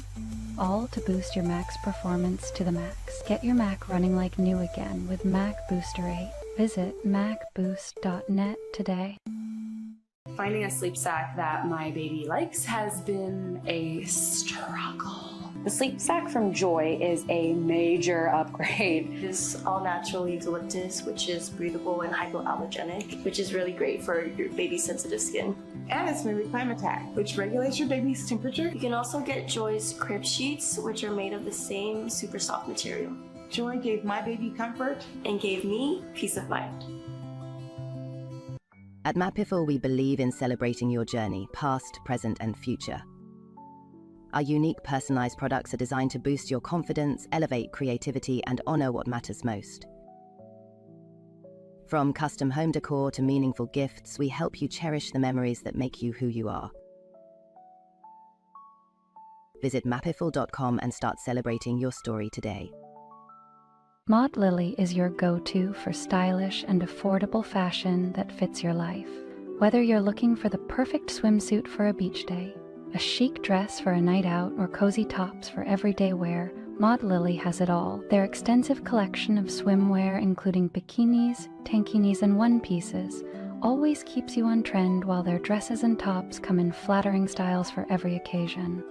all to boost your Mac's performance to the max. Get your Mac running like new again with Mac Booster 8. Visit macboost.net today. Finding a sleep sack that my baby likes has been a struggle. The sleep sack from Joy is a major upgrade. It is all natural eucalyptus, which is breathable and hypoallergenic, which is really great for your baby's sensitive skin. And it's made with Climatech, which regulates your baby's temperature. You can also get Joy's crib sheets, which are made of the same super soft material. Joy gave my baby comfort and gave me peace of mind. At Mapiful, we believe in celebrating your journey, past, present, and future. Our unique personalized products are designed to boost your confidence, elevate creativity, and honor what matters most. From custom home decor to meaningful gifts, we help you cherish the memories that make you who you are. Visit mapiful.com and start celebrating your story today. Maud Lily is your go-to for stylish and affordable fashion that fits your life. Whether you're looking for the perfect swimsuit for a beach day, a chic dress for a night out, or cozy tops for everyday wear, Maud Lily has it all. Their extensive collection of swimwear, including bikinis, tankinis, and one-pieces, always keeps you on trend, while their dresses and tops come in flattering styles for every occasion.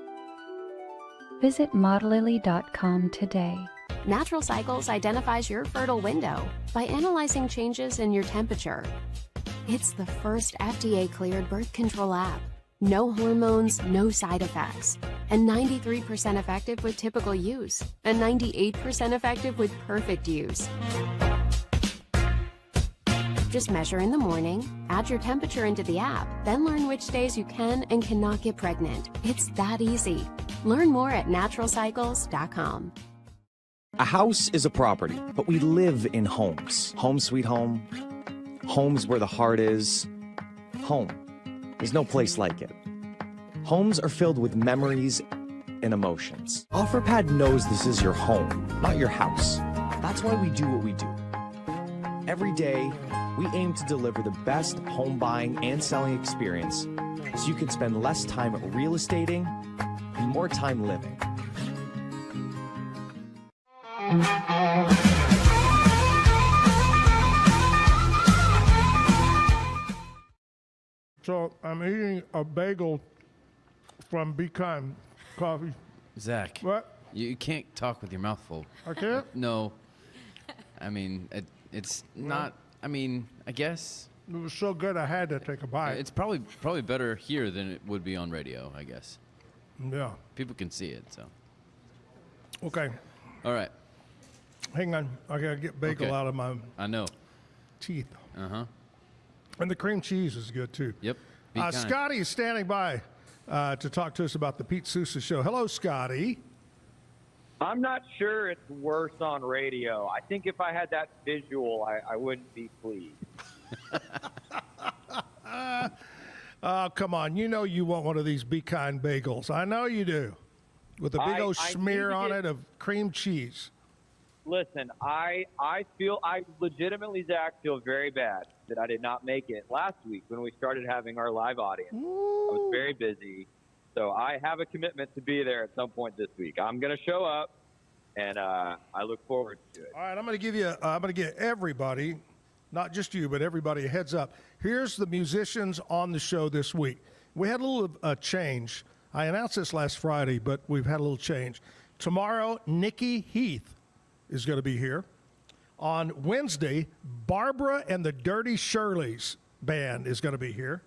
Visit maudlily.com today. Natural Cycles identifies your fertile window by analyzing changes in your temperature. It's the first FDA-cleared birth control app. No hormones, no side effects, and 93% effective with typical use, and 98% effective with perfect use. Just measure in the morning, add your temperature into the app, then learn which days you can and cannot get pregnant. It's that easy. Learn more at naturalcycles.com. A house is a property, but we live in homes. Home sweet home. Home's where the heart is. Home. There's no place like it. Homes are filled with memories and emotions. OfferPad knows this is your home, not your house. That's why we do what we do. Every day, we aim to deliver the best home buying and selling experience so you can spend less time real estating and more time living. So I'm eating a bagel from Be Kind Coffee. Zach. What? You can't talk with your mouth full. I can't? No. I mean, it's not, I mean, I guess. It was so good I had to take a bite. It's probably better here than it would be on radio, I guess. Yeah. People can see it, so. Okay. All right. Hang on. I got to get bagel out of my teeth. Uh-huh. And the cream cheese is good, too. Yep. Scotty is standing by to talk to us about the Pete Sousa Show. Hello, Scotty. I'm not sure it's worse on radio. I think if I had that visual, I wouldn't be pleased. Oh, come on. You know you want one of these Be Kind bagels. I know you do. With a big old smear on it of cream cheese. Listen, I legitimately, Zach, feel very bad that I did not make it last week when we started having our live audience. Ooh. I was very busy. So I have a commitment to be there at some point this week. I'm going to show up, and I look forward to it. All right, I'm going to give everybody, not just you, but everybody a heads up. Here's the musicians on the show this week. We had a little change. I announced this last Friday, but we've had a little change. Tomorrow, Nikki Heath is going to be here. On Wednesday, Barbara and the Dirty Shirleys band is going to be here.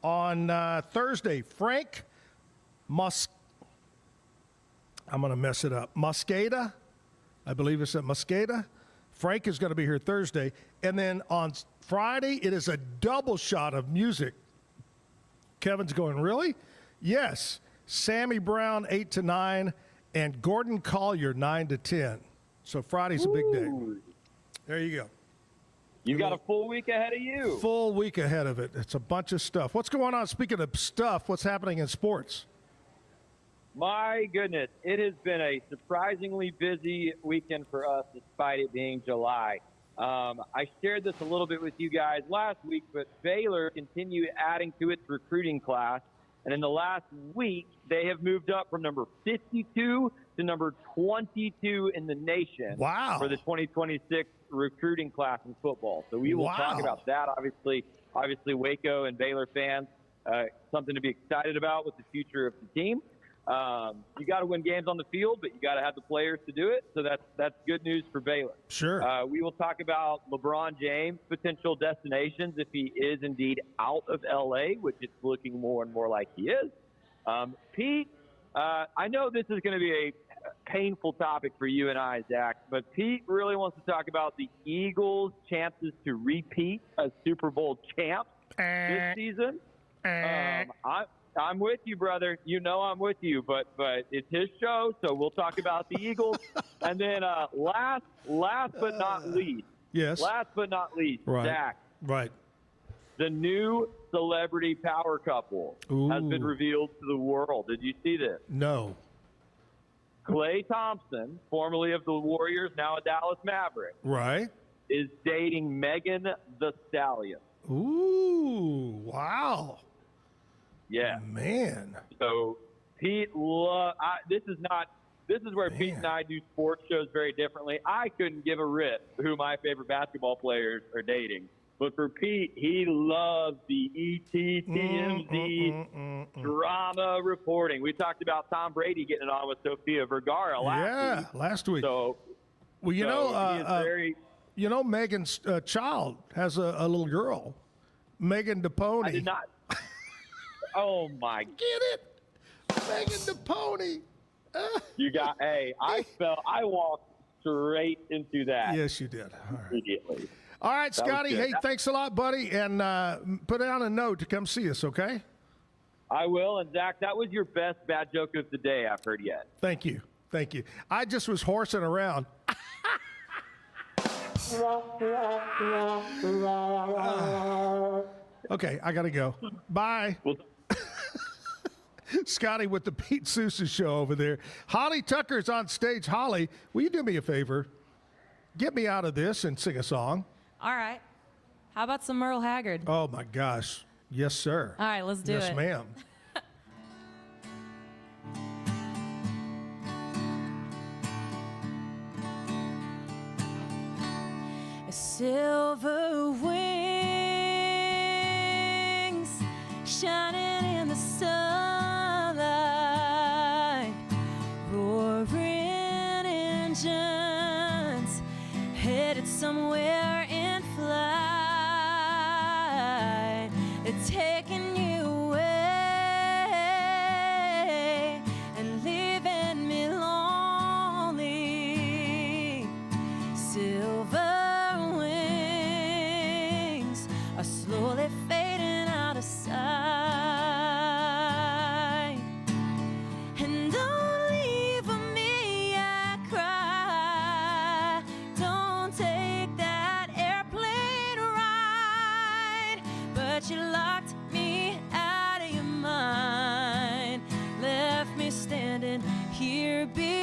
On Thursday, Frank I'm going to mess it up. Mosqueda, I believe it's at Mosqueda. Frank is going to be here Thursday. And then on Friday, it is a double shot of music. Kevin's going, really? Yes. Sammy Brown, 8 to 9, and Gordon Collier, 9 to 10. So Friday's a big day. There you go. You got a full week ahead of you. Full week ahead of it. It's a bunch of stuff. What's going on? Speaking of stuff, what's happening in sports? My goodness, it has been a surprisingly busy weekend for us despite it being July. I shared this a little bit with you guys last week, but Baylor continued adding to its recruiting class. And in the last week, they have moved up from number 52 to number 22 in the nation for the 2026 recruiting class in football. So we will talk about that. Obviously, Waco and Baylor fans, something to be excited about with the future of the team. You got to win games on the field, but you got to have the players to do it. So that's good news for Baylor. Sure. We will talk about LeBron James' potential destinations if he is indeed out of L.A., which it's looking more and more like he is. Pete, I know this is going to be a painful topic for you and I, Zach, but Pete really wants to talk about the Eagles' chances to repeat as Super Bowl champs this season. I'm with you, brother. You know I'm with you, but it's his show, so we'll talk about the Eagles. And then last but not least, yes. Last but not least, Right. Zach. Right. The new celebrity power couple has been revealed to the world. Did you see this? No. Klay Thompson, formerly of the Warriors, now a Dallas Maverick, Right. is dating Megan Thee Stallion. Ooh, wow. Yeah. Man. So Pete, this is where Pete and I do sports shows very differently. I couldn't give a rip who my favorite basketball players are dating. But for Pete, he loves the TMZ drama reporting. We talked about Tom Brady getting it on with Sofia Vergara last week. So, well, he is very. You know, Megan's child has a little girl, Megan DePony. I did not. Oh my! Get it, Megan DePony. You got. Hey, I walked straight into that. Yes, you did. All right. Immediately. All right, That was Scotty. good. Hey, thanks a lot, buddy, and put down a note to come see us. Okay. I will. And Zach, that was your best bad joke of the day I've heard yet. Thank you. Thank you. I just was horsing around. Okay, I got to go. Bye. Scotty with the Pete Sousa show over there. Holly Tucker's on stage. Holly, will you do me a favor? Get me out of this and sing a song. All right. How about some Merle Haggard? Oh, my gosh. Yes, sir. All right, let's do it. Yes, ma'am. Silver wings shining in the sunlight, roaring engines headed somewhere in flight. They're taking you away and leaving me lonely. Silver slowly fading out of sight. And don't leave me, I cry. Don't take that airplane ride. But you locked me out of your mind, left me standing here behind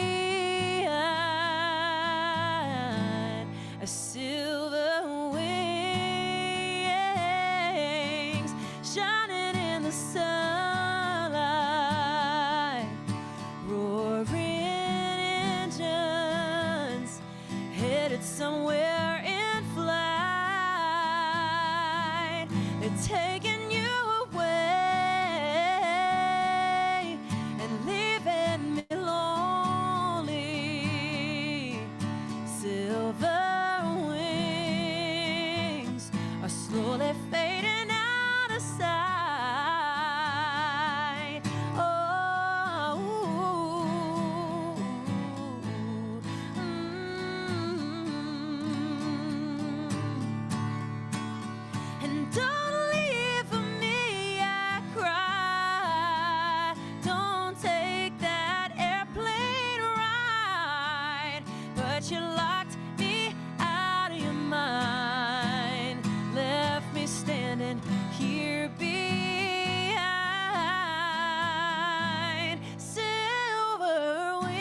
a silver shining in the sunlight, roaring engines headed somewhere in flight. They're taking you away and leaving me lonely. Silver wings are slowly fading out of sight. Oh, and don't leave me, I cry. Don't take that airplane ride. But you locked me out of your mind, left me standing here behind. Silver wings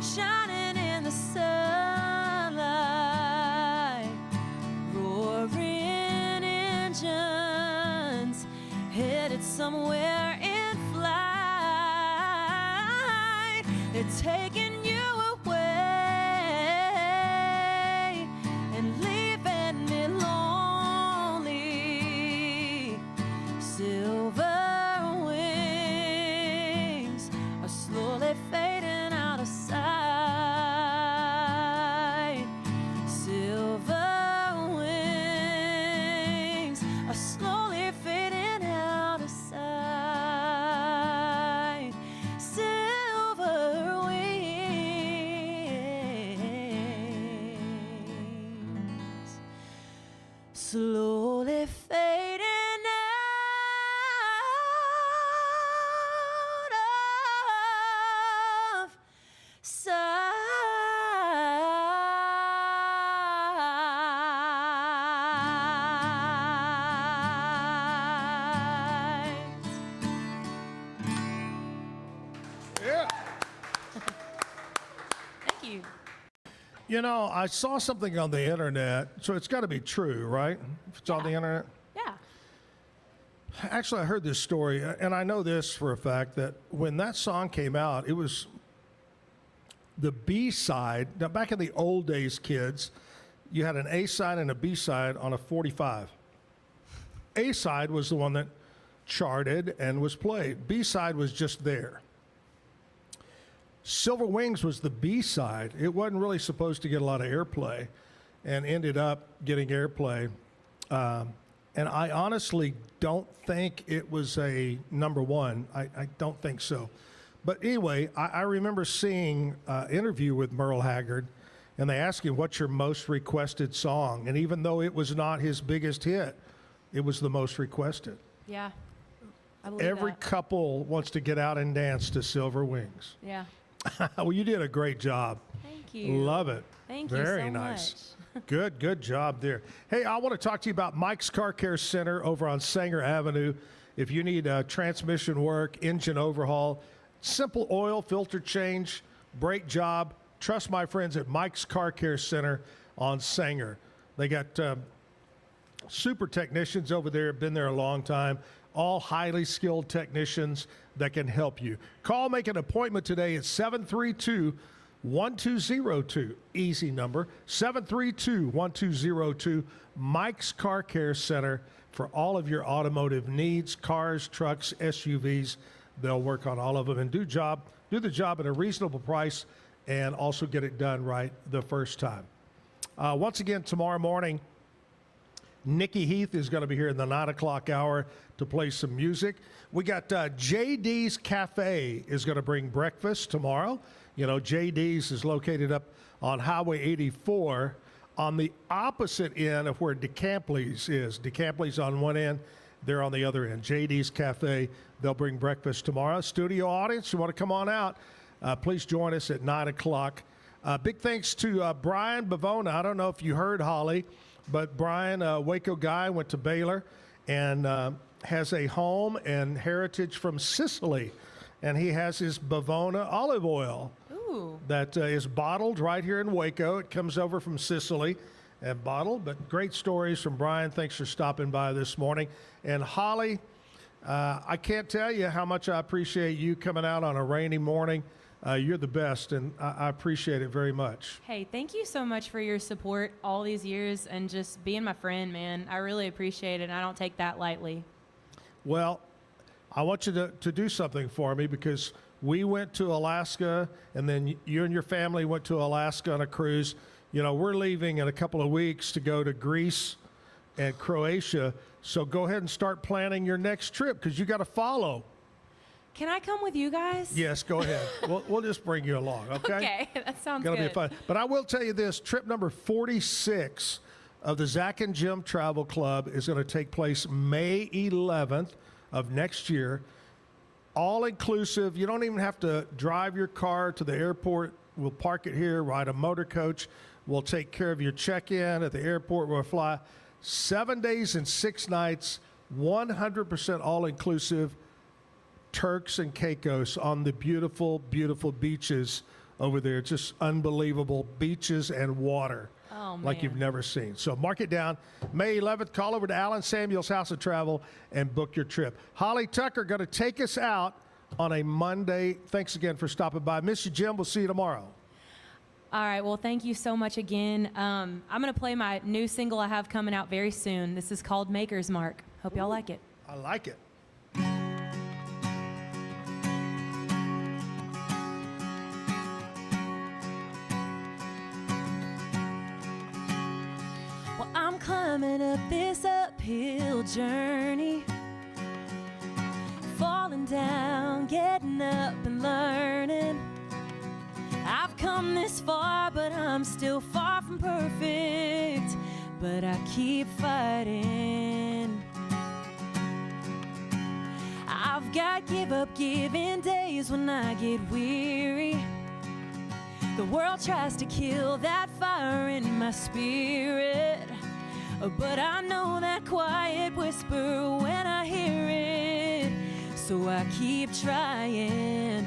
shining in the sunlight, roaring engines headed somewhere in flight. They're taking you away and leaving me lonely. Silver wings. slowly fading out of sight. Yeah. Thank you. You know, I saw something on the internet, so it's got to be true, right? If it's on the internet. Yeah. Actually, I heard this story, and I know this for a fact, that when that song came out, it was the B-side. Now, back in the old days, kids, you had an A-side and a B-side on a 45. A-side was the one that charted and was played. B-side was just there. Silver Wings was the B-side. It wasn't really supposed to get a lot of airplay and ended up getting airplay. And I honestly don't think it was a number one. I don't think so. But anyway, I remember seeing an interview with Merle Haggard, and they asked him, what's your most requested song? And even though it was not his biggest hit, it was the most requested. Yeah. I believe Every that. couple wants to get out and dance to Silver Wings. Yeah. Well, you did a great job. Thank you. Love it. Thank you Very so nice. Good job there. Hey, I want to talk to you about Mike's Car Care Center over on Sanger Avenue. If you need transmission work, engine overhaul, simple oil filter change, brake job, trust my friends at Mike's Car Care Center on Sanger. They got super technicians over there, been there a long time, all highly skilled technicians that can help you. Call, make an appointment today at 732-1202. Easy number, 732-1202. Mike's Car Care Center for all of your automotive needs, cars, trucks, SUVs. They'll work on all of them and do the job at a reasonable price and also get it done right the first time. Once again, tomorrow morning, Nikki Heath is going to be here in the 9 o'clock hour to play some music. We got JD's Cafe is going to bring breakfast tomorrow. You know, JD's is located up on Highway 84 on the opposite end of where DeCampley's is. DeCampley's on one end, they're on the other end. JD's Cafe, they'll bring breakfast tomorrow. Studio audience, you want to come on out, please join us at 9 o'clock. Big thanks to Brian Bivona. I don't know if you heard, Holly, but Brian, a Waco guy, went to Baylor and has a home and heritage from Sicily. And he has his Bivona olive oil that is bottled right here in Waco. It comes over from Sicily and bottled. But great stories from Brian. Thanks for stopping by this morning. And Holly, I can't tell you how much I appreciate you coming out on a rainy morning. You're the best, and I appreciate it very much. Hey, thank you so much for your support all these years and just being my friend, man. I really appreciate it, and I don't take that lightly. Well, I want you to do something for me because we went to Alaska, and then you and your family went to Alaska on a cruise. You know, we're leaving in a couple of weeks to go to Greece and Croatia, so go ahead and start planning your next trip because you got to follow. Can I come with you guys? Yes, go ahead. We'll just bring you along, okay? Okay, that sounds Gonna good. be fun. But I will tell you this, trip number 46 of the Zack and Jim Travel Club is going to take place May 11th of next year. All inclusive. You don't even have to drive your car to the airport. We'll park it here, ride a motor coach. We'll take care of your check-in at the airport. We'll fly 7 days and 6 nights, 100% all-inclusive, Turks and Caicos on the beautiful, beautiful beaches over there. Just unbelievable beaches and water like you've never seen. So mark it down. May 11th, call over to Alan Samuels House of Travel and book your trip. Holly Tucker going to take us out on a Monday. Thanks again for stopping by. Miss you, Jim. We'll see you tomorrow. All right, well, thank you so much again. I'm going to play my new single I have coming out very soon. This is called Maker's Mark. Hope y'all like it. I like it. Well, I'm climbing up this uphill journey, falling down, getting up and learning. I've come this far, but I'm still far from perfect. But I keep fighting. I've got give up giving days when I get weary. The world tries to kill that fire in my spirit, but I know that quiet whisper when I hear it. So I keep trying,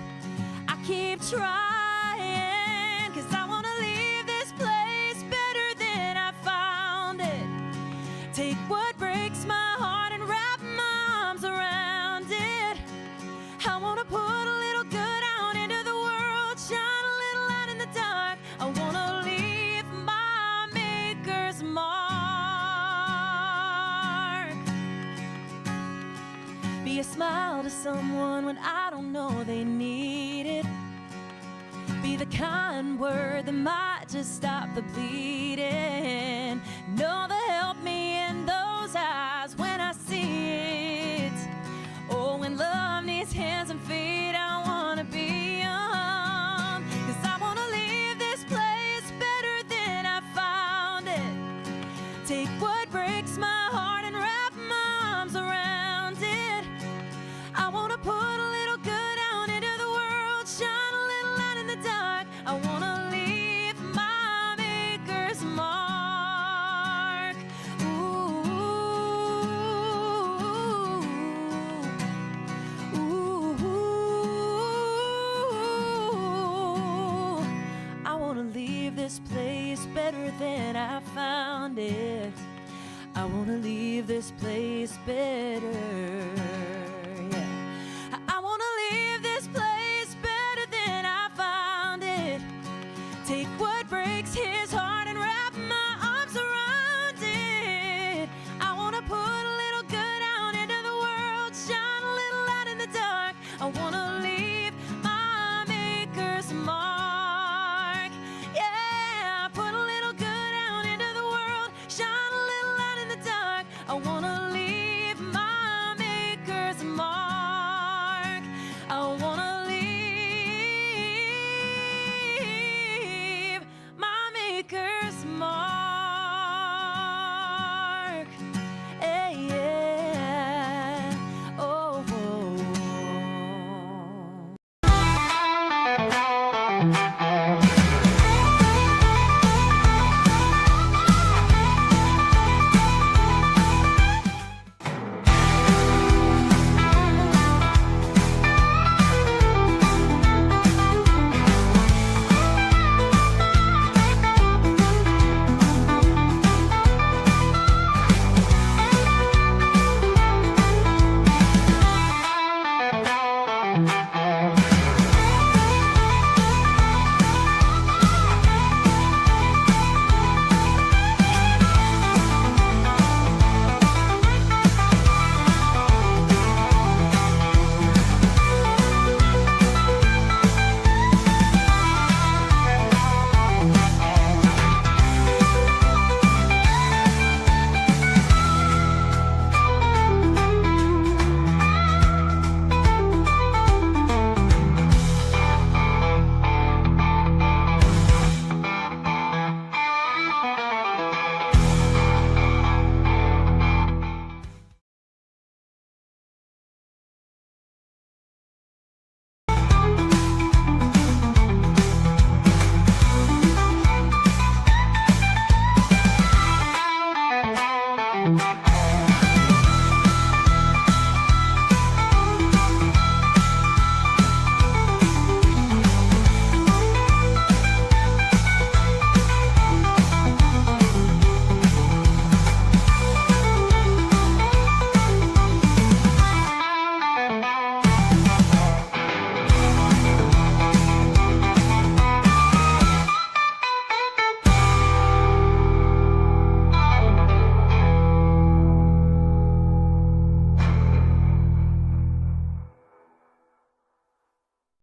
I keep trying, 'cause I wanna leave this place better than I found it. Take what breaks my heart and wrap my arms around it. I wanna put a little good out into the world, shine a little light in the dark. I wanna leave my maker's mark. Be a smile to someone when I don't know they need it. Be the kind word that might just stop the bleeding. Know that help me in those eyes when I see it. Oh, when love needs hands and feet, I wanna be young. 'Cause I wanna leave this place better than I found it. Take what breaks my heart and wrap my arms around it. I wanna put a little good out into the world, shine a little light in the dark. I wanna leave my maker's mark. Ooh, ooh, ooh. I wanna leave this place better than I found it. I wanna leave this place better. I wanna leave this place better than I found it. Take what breaks his heart